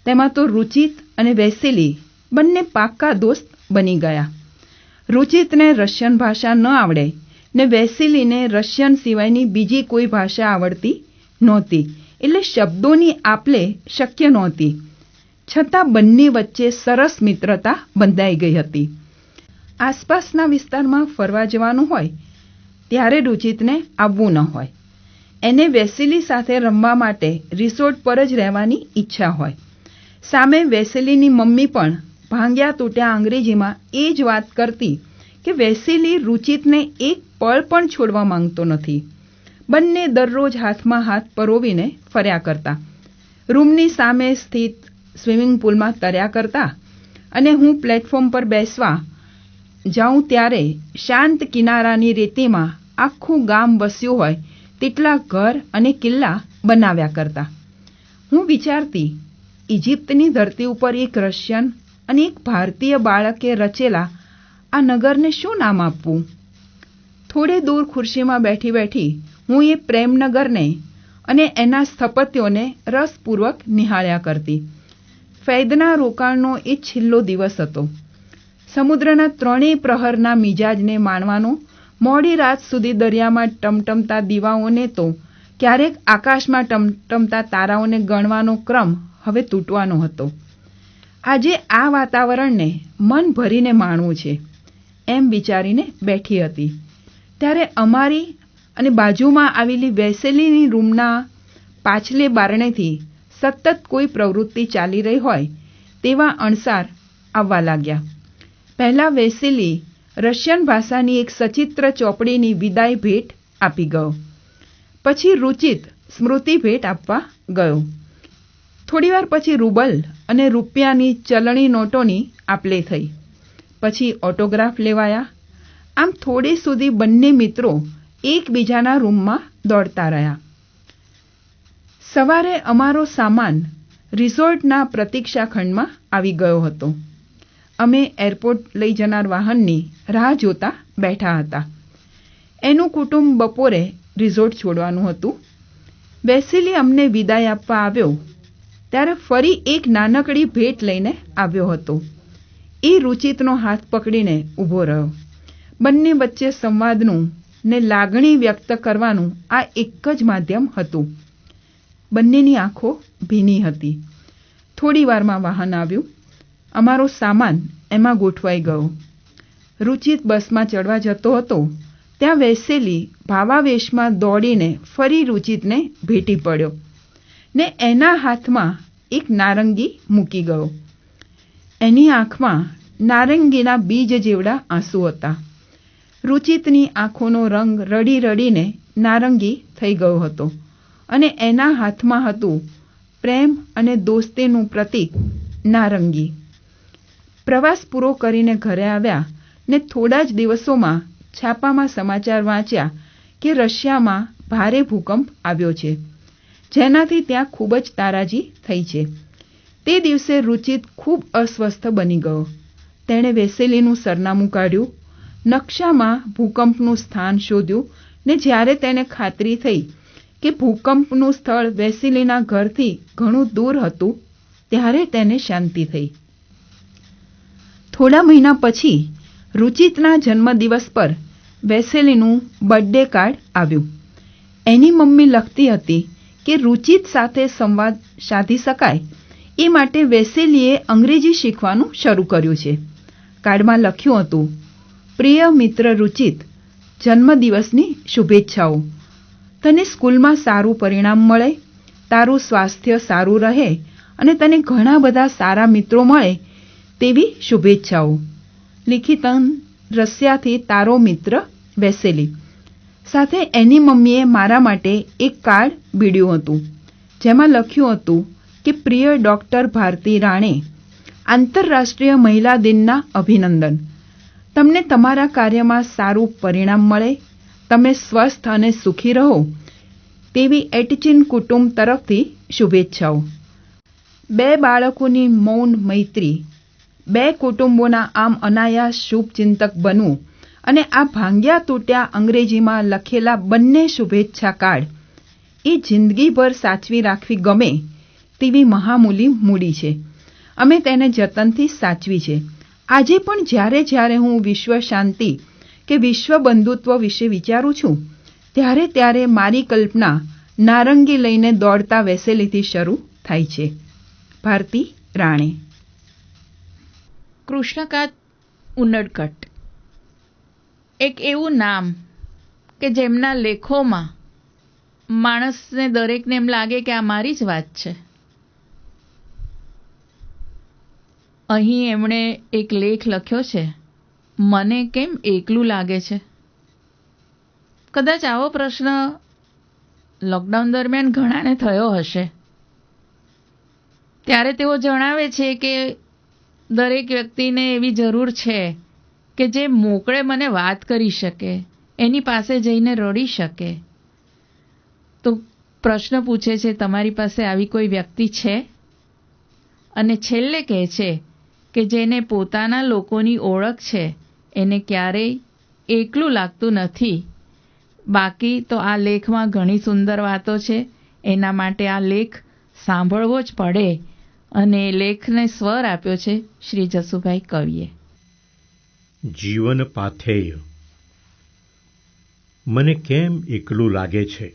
તેમાં તો રુચિત અને વેસેલી બંને પાક્કા દોસ્ત બની ગયા. રુચિતને રશિયન ભાષા ન આવડે ને વેસેલીને રશિયન સિવાયની બીજી કોઈ ભાષા આવડતી નહોતી, એટલે શબ્દોની આપલે શક્ય નહોતી. છતાં બંને વચ્ચે સરસ મિત્રતા બંધાઈ ગઈ હતી. આસપાસના વિસ્તારમાં ફરવા જવાનું હોય ત્યારે રુચિતને આવવું ન હોય. એને વેસેલી સાથે રમવા માટે રિસોર્ટ પર જ રહેવાની ઈચ્છા હોય. સામે વેસેલીની મમ્મી પણ ભાંગ્યા તૂટ્યા અંગ્રેજીમાં એ જ વાત કરતી કે વેસેલી રુચિતને એક પળ પણ છોડવા માંગતો નથી. બંને દરરોજ હાથમાં હાથ પરોવીને ફર્યા કરતા. રૂમની સામે સ્થિત સ્વિમિંગ પૂલમાં તર્યા કરતા અને હું પ્લેટફોર્મ પર બેસવા જાઉં ત્યારે શાંત કિનારાની રેતીમાં આખું ગામ વસ્યું હોય તેટલા ઘર અને કિલ્લા બનાવ્યા કરતા. હું વિચારતી, ઇજિપ્તની ધરતી ઉપર એક રશિયન અને એક ભારતીય બાળકે રચેલા આ નગરને શું નામ આપવું? થોડે દૂર ખુરશીમાં બેઠી બેઠી હું એ પ્રેમનગરને અને એના સ્થપત્યોને રસપૂર્વક નિહાળ્યા કરતી. ફૈદના રોકાણનો એ છેલ્લો દિવસ હતો. સમુદ્રના ત્રણેય પ્રહરના મિજાજને માણવાનો, મોડી રાત સુધી દરિયામાં ટમટમતા દીવાઓને તો ક્યારેક આકાશમાં ટમટમતા તારાઓને ગણવાનો ક્રમ હવે તૂટવાનો હતો. આજે આ વાતાવરણને મન ભરીને માણવું છે એમ વિચારીને બેઠી હતી ત્યારે અમારી અને બાજુમાં આવેલી વેસેલીની રૂમના પાછલે બારણેથી સતત કોઈ પ્રવૃત્તિ ચાલી રહી હોય તેવા અણસાર આવવા લાગ્યા. પહેલાં વેસેલી રશિયન ભાષાની એક સચિત્ર ચોપડીની વિદાય ભેટ આપી ગયો. પછી રુચિત સ્મૃતિ ભેટ આપવા ગયો. થોડીવાર પછી રૂબલ અને રૂપિયાની ચલણી નોટોની આપલે થઈ. પછી ઓટોગ્રાફ લેવાયા. આમ થોડે સુધી બંને મિત્રો એકબીજાના રૂમમાં દોડતા રહ્યા. સવારે અમારો સામાન રિસોર્ટના પ્રતીક્ષા ખંડમાં આવી ગયો હતો. અમે એરપોર્ટ લઈ જનાર વાહનની રાહ જોતા બેઠા હતા. એનું કુટુંબ બપોરે રિસોર્ટ છોડવાનું હતું. વેસેલી અમને વિદાય આપવા આવ્યો ત્યારે ફરી એક નાનકડી ભેટ લઈને આવ્યો હતો. એ રુચિતનો હાથ પકડીને ઊભો રહ્યો. બંને વચ્ચે સંવાદનું ને લાગણી વ્યક્ત કરવાનું આ એક જ માધ્યમ હતું. બંનેની આંખો ભીની હતી. થોડી વારમાં વાહન આવ્યું. અમારો સામાન એમાં ગોઠવાઈ ગયો. રુચિત બસમાં ચડવા જતો હતો ત્યાં વેસેલી ભાવાવેશમાં દોડીને ફરી રુચિતને ભેટી પડ્યો ને એના હાથમાં એક નારંગી મૂકી ગયો. એની આંખમાં નારંગીના બીજ જેવડા આંસુ હતા. રુચિતની આંખોનો રંગ રડી રડીને નારંગી થઈ ગયો હતો અને એના હાથમાં હતું પ્રેમ અને દોસ્તીનું પ્રતીક નારંગી. પ્રવાસ પૂરો કરીને ઘરે આવ્યા ને થોડા જ દિવસોમાં છાપામાં સમાચાર વાંચ્યા કે રશિયામાં ભારે ભૂકંપ આવ્યો છે, જેનાથી ત્યાં ખૂબ જ તારાજી થઈ છે. તે દિવસે રુચિત ખૂબ અસ્વસ્થ બની ગયો. તેણે વેસેલીનું સરનામું કાઢ્યું, નકશામાં ભૂકંપનું સ્થાન શોધ્યું ને જ્યારે તેને ખાતરી થઈ કે ભૂકંપનું સ્થળ વેસેલીના ઘરથી ઘણું દૂર હતું ત્યારે તેને શાંતિ થઈ. થોડા મહિના પછી રુચિતના જન્મદિવસ પર વેસેલીનું બર્થડે કાર્ડ આવ્યું. એની મમ્મી લખતી હતી કે રુચિત સાથે સંવાદ સાધી શકાય એ માટે વેસેલીએ અંગ્રેજી શીખવાનું શરૂ કર્યું છે. કાર્ડમાં લખ્યું હતું, પ્રિય મિત્ર રુચિત, જન્મદિવસની શુભેચ્છાઓ. તને સ્કૂલમાં સારું પરિણામ મળે, તારું સ્વાસ્થ્ય સારું રહે અને તને ઘણા બધા સારા મિત્રો મળે તેવી શુભેચ્છાઓ. લિખિતન રશિયાથી તારો મિત્ર વેસેલી. સાથે એની મમ્મીએ મારા માટે એક કાર્ડ બીડ્યું હતું, જેમાં લખ્યું હતું કે પ્રિય ડૉક્ટર ભારતી રાણે, આંતરરાષ્ટ્રીય મહિલા દિનના અભિનંદન. તમને તમારા કાર્યમાં સારું પરિણામ મળે, તમે સ્વસ્થ અને સુખી રહો તેવી એટચિન કુટુંબ તરફથી શુભેચ્છાઓ. 2 બાળકોની મૌન મૈત્રી, 2 કુટુંબોના આમ અનાયાસ શુભચિંતક બનવું અને આ ભાંગ્યા તૂટ્યા અંગ્રેજીમાં લખેલા બંને શુભેચ્છા કાર્ડ એ જિંદગીભર સાચવી રાખવી ગમે તેવી મહામૂલી મૂડી છે. અમે તેને જતનથી સાચવી છે. આજે પણ જ્યારે જ્યારે હું વિશ્વ શાંતિ કે વિશ્વ બંધુત્વ વિશે વિચારું છું, ત્યારે મારી કલ્પના નારંગી લઈને દોડતા વેસેલીથી શરૂ થાય છે. ભારતી રાણે. કૃષ્ણકાંત ઉનડકટ એક એવું નામ કે જેમના લેખોમાં માણસને દરેકને એમ લાગે કે આ મારી જ વાત છે. અહીં એમણે એક લેખ લખ્યો છે, મને કેમ એકલું લાગે છે. કદાચ આવો પ્રશ્ન લોકડાઉન દરમિયાન ઘણાને થયો હશે. ત્યારે તેઓ જણાવે છે કે દરેક વ્યક્તિને એવી જરૂર છે કે જે મોકળે મને વાત કરી શકે, એની પાસે જઈને રડી શકે. તો પ્રશ્ન પૂછે છે, તમારી પાસે આવી કોઈ વ્યક્તિ છે? અને છેલ્લે કહે છે કે જેને પોતાના લોકોની ઓળખ છે એને ક્યારેય એકલું લાગતું નથી. બાકી તો આ લેખમાં ઘણી સુંદર વાતો છે, એના માટે આ લેખ સાંભળવો જ પડે. અને લેખને સ્વર આપ્યો છે શ્રી જસુભાઈ કવિએ. જીવન પાથેય. મને કેમ એકલું લાગે છે,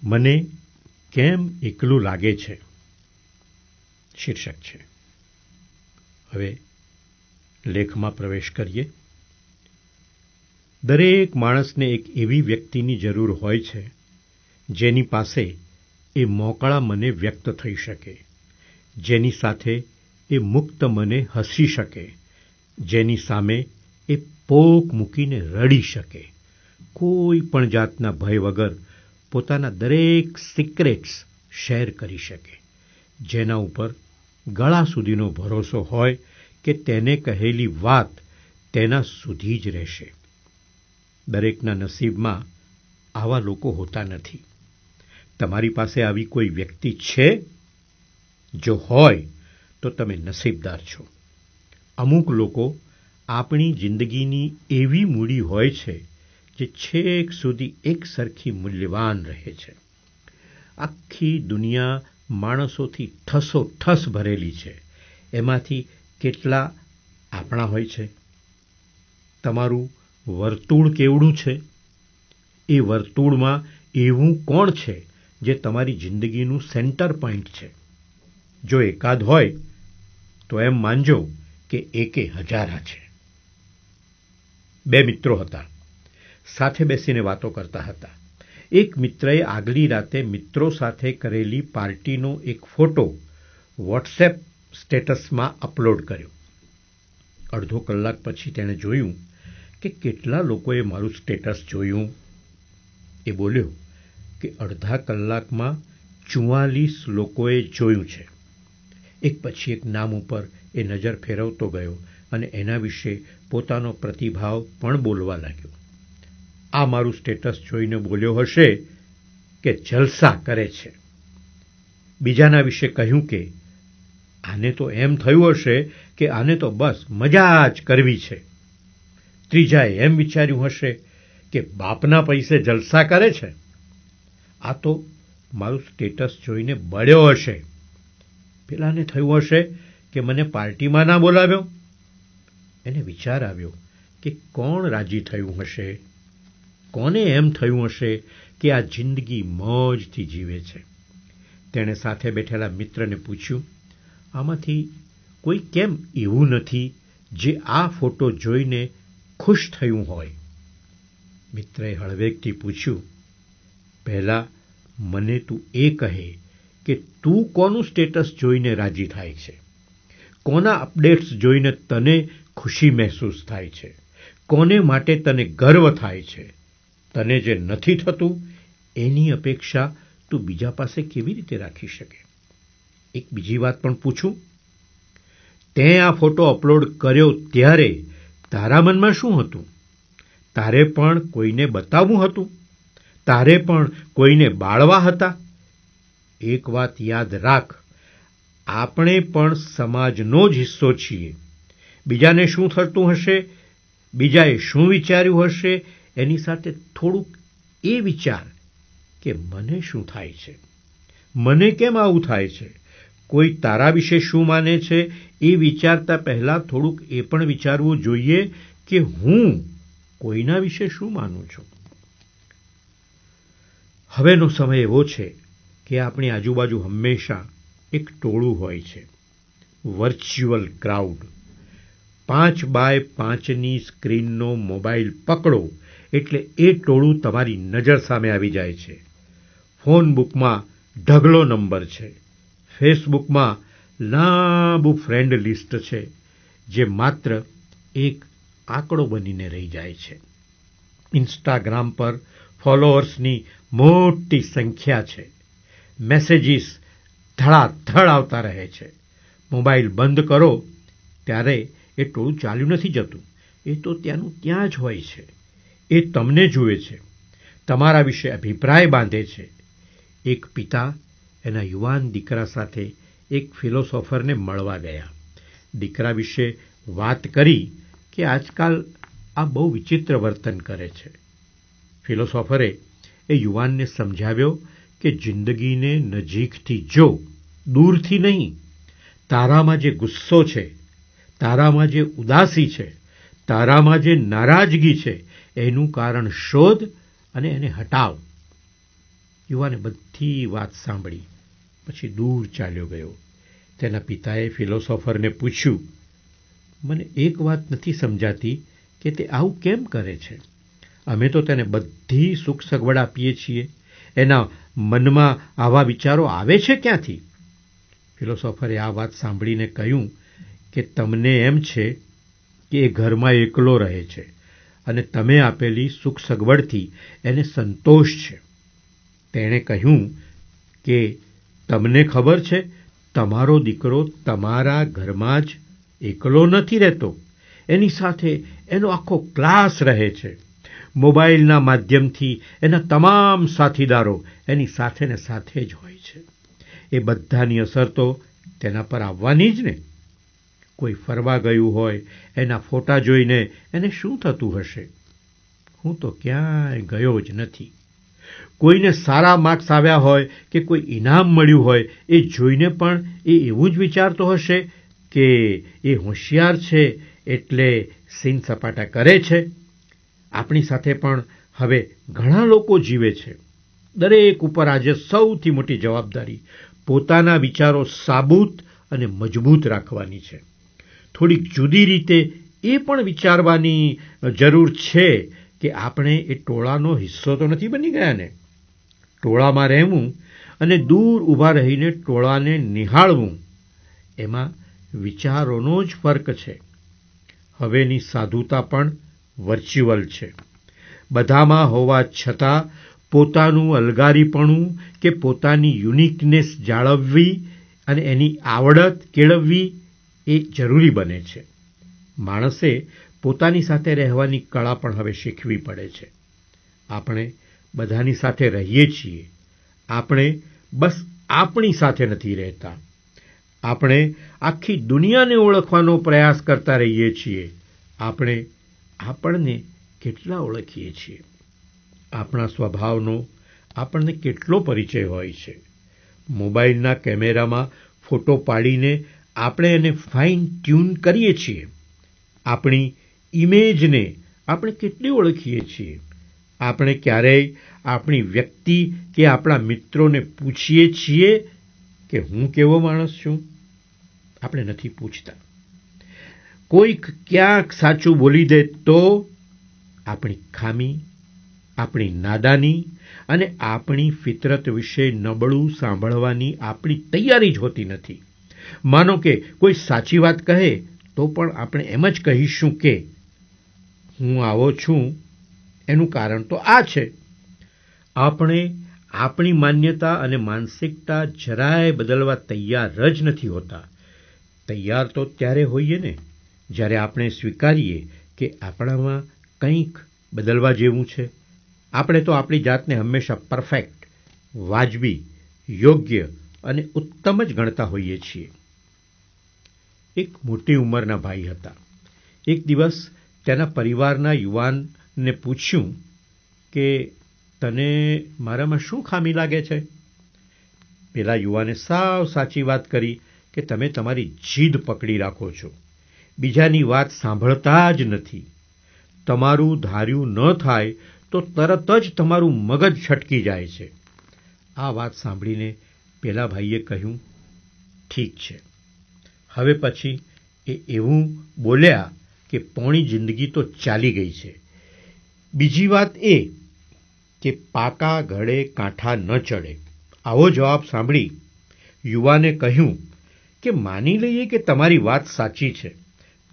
મને કેમ એકલું લાગે છે શીર્ષક છે. હવે લેખમાં પ્રવેશ કરીએ. દરેક માણસને એક એવી વ્યક્તિની જરૂર હોય છે જેની પાસે એ મોકળા મને વ્યક્ત થઈ શકે, જેની સાથે એ મુક્ત મને હસી શકે, જેની સામે એ પોક મૂકીને રડી શકે, કોઈ પણ જાતના ભય વગર પોતાના દરેક સિક્રેટ્સ શેર કરી શકે, જેના ઉપર ગળા સુધીનો ભરોસો હોય કે તેને કહેલી વાત તેના સુધી જ રહેશે. દરેકના નસીબમાં આવા લોકો હોતા નથી. તમારી પાસે આવી કોઈ વ્યક્તિ છે? જો હોય તો તમે નસીબદાર છો. અમુક લોકો આપણી જિંદગીની એવી મૂડી હોય છે જે છેક સુધી એક સરખી મૂલ્યવાન રહે છે. આખી દુનિયા માણસોથી ઠસોઠસ ભરેલી છે. એમાંથી કેટલા આપણા હોય છે? તમારું વર્તુળ કેવડું છે? એ વર્તુળમાં એવું કોણ છે જે તમારી જિંદગીનું સેન્ટર પોઈન્ટ છે? જો એકાદ હોય તો એમ માનજો કે એકે હજારા છે. 2 મિત્રો હતા, સાથે બેસીને વાતો કરતા હતા. એક મિત્રએ આગલી રાતે મિત્રો સાથે કરેલી પાર્ટીનો એક ફોટો વોટ્સએપ સ્ટેટસમાં અપલોડ કર્યો. અડધો કલાક પછી તેણે જોયું કે કેટલા લોકોએ મારું સ્ટેટસ જોયું. એ બોલ્યો કે અડધા કલાકમાં 44 લોકોએ જોયું છે. એક પછી એક નામ ઉપર એ નજર ફેરવતો ગયો અને એના વિશે પોતાનો પ્રતિભાવ પણ બોલવા લાગ્યો. આ મારું સ્ટેટસ જોઈને બોલ્યો હશે કે જલસા કરે છે. બીજાના વિશે કહ્યું કે આને તો એમ થયું હશે કે આને તો બસ મજા જ કરવી છે. ત્રીજાએ એમ વિચાર્યું હશે કે બાપના પૈસે જલસા કરે છે. આ તો મારું સ્ટેટસ જોઈને બળ્યો હશે. પેલાને થયું હશે કે મને પાર્ટીમાં ના બોલાવ્યો. એને વિચાર આવ્યો કે કોણ રાજી થયું હશે, કોને એમ થયું હશે કે આ જિંદગી મોજથી જીવે છે. તેણે સાથે બેઠેલા મિત્રને પૂછ્યું, આમાંથી કોઈ કેમ એવું નથી જે આ ફોટો જોઈને ખુશ થયું હોય? મિત્રએ હળવેકથી પૂછ્યું, પહેલા મને તું એ કહે કે તું કોનું સ્ટેટસ જોઈને રાજી થાય છે, કોના અપડેટ્સ જોઈને તને ખુશી મહેસૂસ થાય છે, કોને માટે તને ગર્વ થાય છે. તને જે નથી થતું એની અપેક્ષા તું બીજા પાસે કેવી રીતે રાખી શકે? એક બીજી વાત પણ પૂછું, તે આ ફોટો અપલોડ કર્યો ત્યારે તારા મનમાં શું હતું? તારે પણ કોઈને બતાવવું હતું? તારે પણ કોઈને બાળવા હતા? એક વાત યાદ રાખ, આપણે પણ સમાજનો જ હિસ્સો છીએ. બીજાને શું થતું હશે, બીજાએ શું વિચાર્યું હશે, એની સાથે થોડુંક એ વિચાર કે મને શું થાય છે, મને કેમ આવું થાય છે, કોઈ તારા વિશે શું માને છે. એ વિચારતા પહેલા થોડુંક એ પણ વિચારવું જોઈએ કે હું કોઈના વિશે શું માનું છું. હવેનો સમય એવો છે કે આપણી આજુબાજુ હંમેશા એક ટોળું હોય છે, વર્ચ્યુઅલ ક્રાઉડ. 5x5ની સ્ક્રીનનો મોબાઈલ પકડો એટલે એ ટોળું તમારી નજર સામે આવી જાય છે. ફોન બુકમાં ઢગલો નંબર છે, ફેસબુકમાં લાંબુ ફ્રેન્ડ લિસ્ટ છે, જે માત્ર એક આંકડો બનીને રહી જાય છે. ઇન્સ્ટાગ્રામ પર ફોલોઅર્સની મોટી સંખ્યા છે, મેસેજીસ ધડાધડ આવતા રહે છે. મોબાઈલ બંધ કરો ત્યારે એ ટોળું ચાલ્યું નથી જતું, એ તો ત્યાંનું ત્યાં જ હોય છે. એ તમને જુએ છે, તમારા વિશે અભિપ્રાય બાંધે છે. એક પિતા એના યુવાન દીકરા સાથે એક ફિલોસોફરને મળવા ગયા. દીકરા વિશે વાત કરી કે આજકાલ આ બહુ વિચિત્ર વર્તન કરે છે. ફિલોસોફરે એ યુવાનને સમજાવ્યો કે જિંદગીને નજીકથી જો, દૂરથી નહીં. તારામાં જે ગુસ્સો છે, તારામાં જે ઉદાસી છે, તારામાં જે નારાજગી છે, એનું કારણ શોધ અને એને હટાવ. યુવાને બધી વાત સાંભળી પછી દૂર ચાલ્યો ગયો. તેના પિતાએ ફિલોસોફરને પૂછ્યું, મને એક વાત નથી સમજાતી કે તે આવું કેમ કરે છે? અમે તો તેને બધી સુખ સગવડ આપીએ છીએ, એના મનમાં આવા વિચારો આવે છે ક્યાંથી? ફિલોસોફરે આ વાત સાંભળીને કહ્યું કે તમને એમ છે કે એ ઘરમાં એકલો રહે છે અને તમે આપેલી સુખ સગવડથી એને સંતોષ છે. તેણે કહ્યું કે તમને ખબર છે, તમારો દીકરો તમારા ઘરમાં જ એકલો નથી રહેતો, એની સાથે એનો આખો ક્લાસ રહે છે. મોબાઈલના માધ્યમથી એના તમામ સાથીદારો એની સાથે ને સાથે જ હોય છે. એ બધાની અસર તો તેના પર આવવાની જ ને. કોઈ ફરવા ગયું હોય, એના ફોટા જોઈને એને શું થતું હશે? હું તો ક્યાંય ગયો જ નથી. કોઈને સારા માર્ક્સ આવ્યા હોય કે કોઈ ઇનામ મળ્યું હોય, એ જોઈને પણ એ એવું જ વિચારતો હશે કે એ હોશિયાર છે એટલે સીન સપાટા કરે છે. આપણી સાથે પણ હવે ઘણા લોકો જીવે છે. દરેક ઉપર આજે સૌથી મોટી જવાબદારી પોતાના વિચારો સાબુત અને મજબૂત રાખવાની છે. થોડીક જુદી રીતે એ પણ વિચારવાની જરૂર છે કે આપણે એ ટોળાનો હિસ્સો તો નથી બની ગયા ને. ટોળામાં રહેવું અને દૂર ઊભા રહીને ટોળાને નિહાળવું, એમાં વિચારોનો જ ફર્ક છે. હવેની સાધુતા પણ વર્ચ્યુઅલ છે. બધામાં હોવા છતાં પોતાનું અલગારીપણું કે પોતાની યુનિકનેસ જાળવવી અને એની આવડત કેળવવી એ જરૂરી બને છે. માણસે પોતાની સાથે રહેવાની કળા પણ હવે શીખવી પડે છે. આપણે બધાની સાથે રહીએ છીએ, આપણે બસ આપણી સાથે નથી રહેતા. આપણે આખી દુનિયાને ઓળખવાનો પ્રયાસ કરતા રહીએ છીએ. આપણે આપણને કેટલા ઓળખીએ છીએ? આપણા સ્વભાવનો આપણને કેટલો પરિચય હોય છે? મોબાઈલના કેમેરામાં ફોટો પાડીને આપણે એને ફાઇન ટ્યુન કરીએ છીએ. આપણી ઇમેજને આપણે કેટલી ઓળખીએ છીએ? આપણે ક્યારેય આપણી વ્યક્તિ કે આપણા મિત્રોને પૂછીએ છીએ કે હું કેવો માણસ છું? આપણે નથી પૂછતા. કોઈક ક્યાંક સાચું બોલી દે તો આપણી ખામી, આપણી નાદાની અને આપણી ફિતરત વિશે નબળું સાંભળવાની આપણી તૈયારી જ હોતી નથી. માનો કે કોઈ સાચી વાત કહે તો પણ આપણે એમ જ કહીશું કે હું આવો છું એનું કારણ તો આ છે. આપણે આપણી માન્યતા અને માનસિકતા જરાય બદલવા તૈયાર જ નથી હોતા. તૈયાર તો ત્યારે હોઈએ ને જ્યારે આપણે સ્વીકારીએ કે આપણામાં કંઈક બદલવા જેવું છે. આપણે તો આપણી જાતને હંમેશા પરફેક્ટ, વાજબી, યોગ્ય અને ઉત્તમ જ ગણતા હોઈએ છીએ. એક મોટી ઉંમરના ભાઈ હતા. એક દિવસ તેના પરિવારના યુવાનને પૂછ્યું કે તને મારામાં શું ખામી લાગે છે? પેલા યુવાને સાવ સાચી વાત કરી કે તમે તમારી જીદ પકડી રાખો છો, બીજાની વાત સાંભળતા જ નથી. તમારું ધાર્યું ન થાય તો તરત જ તમારું મગજ છટકી જાય છે. આ વાત સાંભળીને પેલા ભાઈએ કહ્યું, ઠીક છે. હવે પછી એ એવું બોલ્યા કે પોણી જિંદગી તો ચાલી ગઈ છે. બીજી વાત એ કે પાકા ઘડે કાંઠા ન ચડે. આવો જવાબ સાંભળી યુવાને કહ્યું કે માની લઈએ કે તમારી વાત સાચી છે,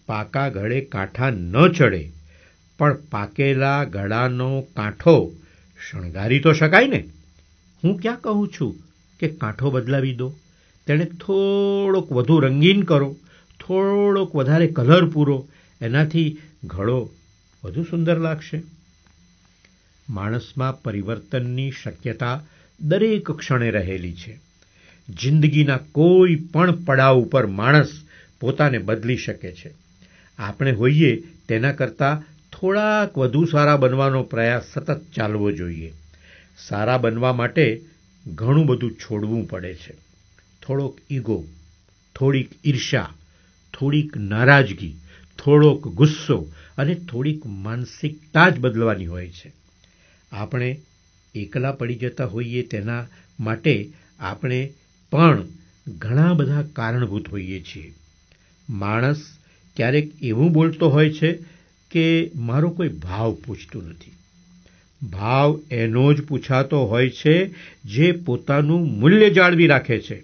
પાકા ઘડે કાંઠા ન ચડે, પણ પાકેલા ઘડાનો કાંઠો શણગારી તો શકાય ને. હું ક્યાં કહું છું કે કાંઠો બદલાવી દો, તેને થોડોક વધુ રંગીન કરો, થોડોક વધારે કલર પૂરો, એનાથી ઘડો વધુ સુંદર લાગશે. માણસમાં પરિવર્તનની શક્યતા દરેક ક્ષણે રહેલી છે. જિંદગીના કોઈ પણ પડાવ ઉપર માણસ પોતાને બદલી શકે છે. આપણે હોઈએ તેના કરતાં થોડાક વધુ સારા બનવાનો પ્રયાસ સતત ચાલવો જોઈએ. સારા બનવા માટે ઘણું બધું છોડવું પડે છે. થોડોક ઈગો, થોડીક ઈર્ષા, થોડીક નારાજગી, થોડોક ગુસ્સો અને થોડીક માનસિકતા જ બદલવાની હોય છે. આપણે એકલા પડી જતા હોઈએ તેના માટે આપણે પણ ઘણા બધા કારણભૂત હોઈએ છીએ. માણસ ક્યારેક એવું બોલતો હોય છે કે મારો કોઈ ભાવ પૂછતું નથી. ભાવ એનો જ પૂછાતો હોય છે જે પોતાનું મૂલ્ય જાળવી રાખે છે.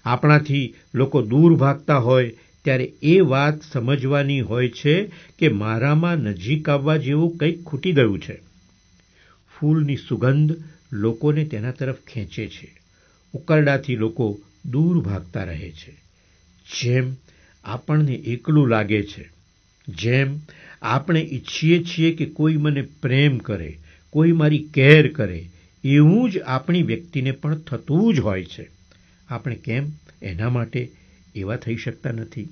આપણાથી લોકો દૂર ભાગતા હોય ત્યારે એ વાત સમજવાની હોય છે કે મારામાં નજીક આવવા જેવું કંઈક ખૂટી ગયું છે. ફૂલની સુગંધ લોકોને તેના તરફ ખેંચે છે. ઉકરડાથી લોકો દૂર ભાગતા રહે છે. જેમ આપણને એકલું લાગે છે, જેમ આપણે ઈચ્છીએ છીએ કે કોઈ મને પ્રેમ કરે, કોઈ મારી કેર કરે, એવું જ આપણી વ્યક્તિને પણ થતું જ હોય છે. આપણે કેમ એના માટે એવા થઈ શકતા નથી?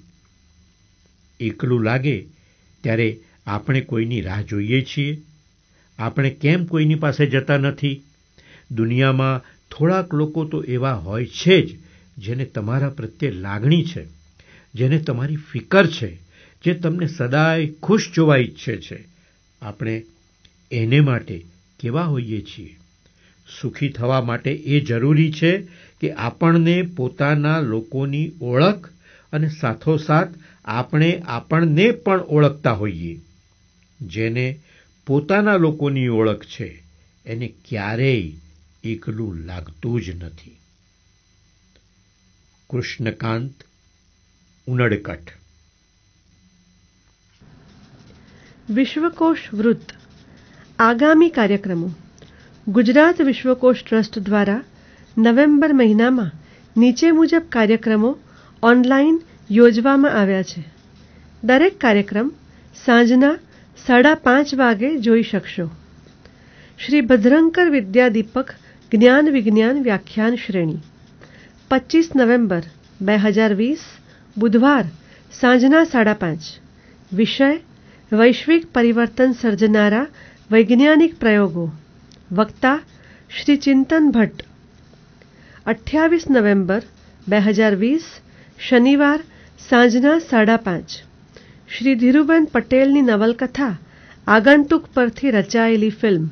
એકલું લાગે ત્યારે આપણે કોઈની રાહ જોઈએ છીએ. આપણે કેમ કોઈની પાસે જતા નથી? દુનિયામાં થોડાક લોકો તો એવા હોય છે જ જેને તમારા પ્રત્યે લાગણી છે, જેને તમારી ફિકર છે, જે તમને સદાય ખુશ જોવા ઈચ્છે છે. આપણે એને માટે કેવા હોઈએ છીએ? સુખી થવા માટે એ જરૂરી છે કે આપણને પોતાના લોકોની ઓળખ અને સાથોસાથ આપણે આપણને પણ ઓળખતા હોઈએ. જેને પોતાના લોકોની ઓળખ છે એને ક્યારેય એકલું લાગતું જ નથી. કૃષ્ણકાંત ઉનડકટ. વિશ્વકોશ વૃત્ત. આગામી કાર્યક્રમો. ગુજરાત વિશ્વકોશ ટ્રસ્ટ દ્વારા નવેમ્બર મહિનામાં નીચે મુજબ કાર્યક્રમો ઓનલાઈન યોજવામાં આવ્યા છે. દરેક કાર્યક્રમ સાંજના 5:30 વાગે જોઈ શકશો. શ્રી ભદ્રંકર વિદ્યાદીપક જ્ઞાન વિજ્ઞાન વ્યાખ્યાન શ્રેણી 25 નવેમ્બર 2020 બુધવાર સાંજના 5:30. વિષય વૈશ્વિક પરિવર્તન સર્જનારા વૈજ્ઞાનિક પ્રયોગો. વક્તા શ્રી ચિંતન ભટ્ટ. 28 નવેમ્બર 2020 શનિવાર સાંજના 5:30. શ્રી ધીરુબેન પટેલની નવલકથા આગંતુક પરથી રચાયેલી ફિલ્મ.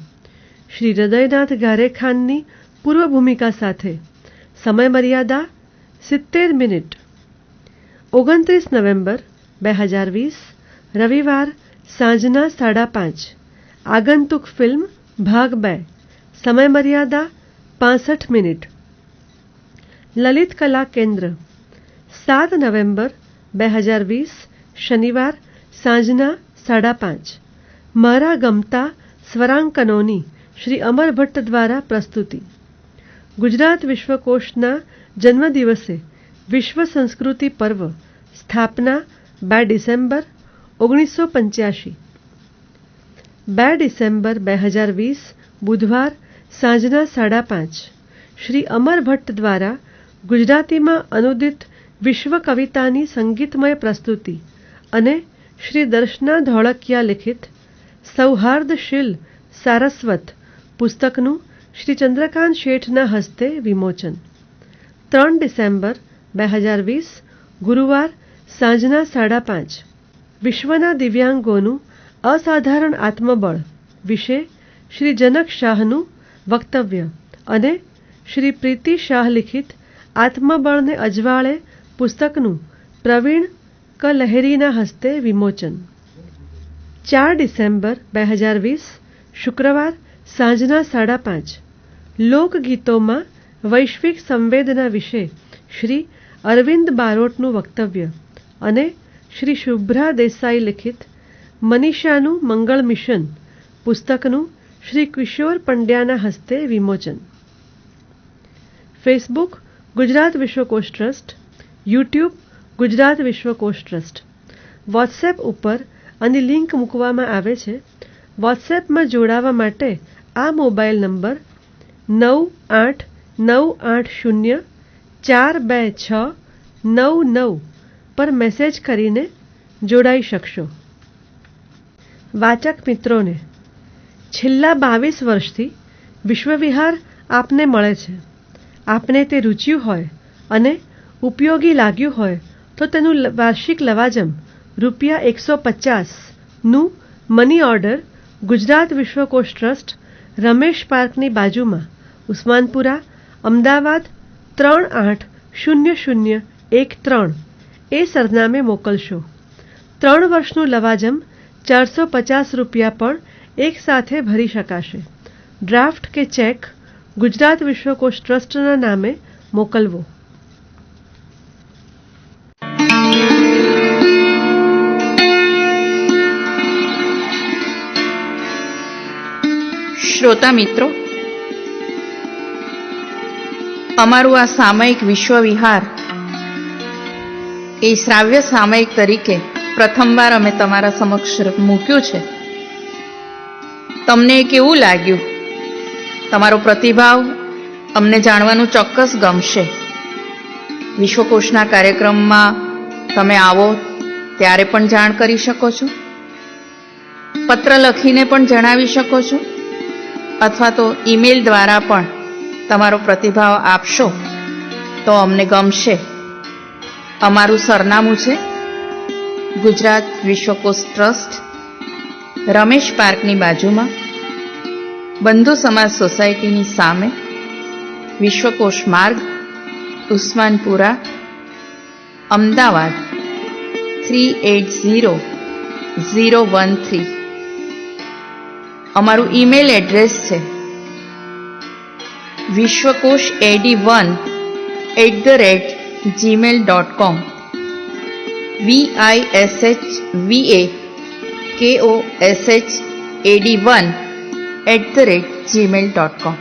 શ્રી હૃદયનાથ ગારેખાનની પૂર્વ ભૂમિકા સાથે. સમય મર્યાદા 70 મિનિટ. 29 નવેમ્બર 2020 રવિવાર સાંજના 5:30. આગંતુક ફિલ્મ ભાગ 2 સમય મર્યાદા 65 મિનિટ. લલિત કલા કેન્દ્ર 7 નવેમ્બર 2020 શનિવાર સાંજના 5:30. મારા ગમતા સ્વરાંકનોની શ્રી અમર ભટ્ટ દ્વારા પ્રસ્તુતિ. ગુજરાત વિશ્વકોશના જન્મદિવસે વિશ્વ સંસ્કૃતિ પર્વ સ્થાપના 2 ડિસેમ્બર 1985. 2 ડિસેમ્બર 2020 બુધવાર સાંજના 5:30 શ્રી અમર ભટ્ટ દ્વારા ગુજરાતીમાં અનુદિત વિશ્વ કવિતાની સંગીતમય પ્રસ્તુતિ અને શ્રી દર્શના ધોળકિયા લિખિત સૌહાર્દશીલ સારસ્વત પુસ્તકનું શ્રી ચંદ્રકાંત શેઠના હસ્તે વિમોચન. 3 ડિસેમ્બર 2020 ગુરુવાર સાંજના 5:30 વિશ્વના દિવ્યાંગોનું અસાધારણ આત્મબળ વિશે શ્રી જનક શાહનું વક્તવ્ય અને શ્રી પ્રીતિ શાહ લિખિત આત્મબળને અજવાળે પુસ્તકનું પ્રવીણ ક લહેરીના હસ્તે વિમોચન. 4 ડિસેમ્બર 2020 શુક્રવાર સાંજના 5:30 લોકગીતોમાં વૈશ્વિક સંવેદના વિશે શ્રી અરવિંદ બારોટનું વક્તવ્ય અને શ્રી શુભ્રા દેસાઈ લિખિત મનીષાનું મંગળ મિશન પુસ્તકનું શ્રી કિશોર પંડ્યાના હસ્તે વિમોચન. Facebook Gujarat Vishwakosh trust, YouTube Gujarat Vishwakosh trust. WhatsApp ઉપર આની લિંક મૂકવામાં આવે છે. વોટ્સએપમાં જોડાવા માટે આ મોબાઈલ નંબર 9890426999 પર મેસેજ કરીને જોડાઈ શકશો. વાચક મિત્રોને છેલ્લા 22 વર્ષથી વિશ્વવિહાર આપને મળે છે. આપને તે રૂચ્યું હોય અને ઉપયોગી લાગ્યું હોય તો તેનું વાર્ષિક લવાજમ ₹150નું money order Gujarat Vishwakosh trust, Ramesh પાર્કની બાજુમાં, ઉસ્માનપુરા, અમદાવાદ 380013 એ સરનામે મોકલશો. 3 વર્ષનું લવાજમ ₹450 પણ એક સાથે ભરી શકાશે. ડ્રાફ્ટ કે ચેક ગુજરાત વિશ્વકોશ ટ્રસ્ટના નામે મોકલવો. શ્રોતા મિત્રો, અમારું આ સામયિક વિશ્વ વિહાર એ શ્રાવ્ય સામયિક તરીકે પ્રથમવાર અમે તમારા સમક્ષ મૂક્યું છે. તમને કેવું લાગ્યું? તમારો પ્રતિભાવ અમને જાણવાનું ચોક્કસ ગમશે. વિશ્વકોશના કાર્યક્રમમાં તમે આવો ત્યારે પણ જાણ કરી શકો છો, પત્ર લખીને પણ જણાવી શકો છો, અથવા તો ઈમેલ દ્વારા પણ તમારો પ્રતિભાવ આપશો તો અમને ગમશે. અમારું સરનામું છે ગુજરાત વિશ્વકોશ ટ્રસ્ટ, રમેશ પાર્કની બાજુમાં, બંધુ સમાજ સોસાયટીની સામે, વિશ્વકોશ માર્ગ, ઉસ્માનપુરા, અમદાવાદ 380013. અમારું ઈમેલ એડ્રેસ છે vishwakoshad1@gmail.com. vishvakoshad1@gmail.com.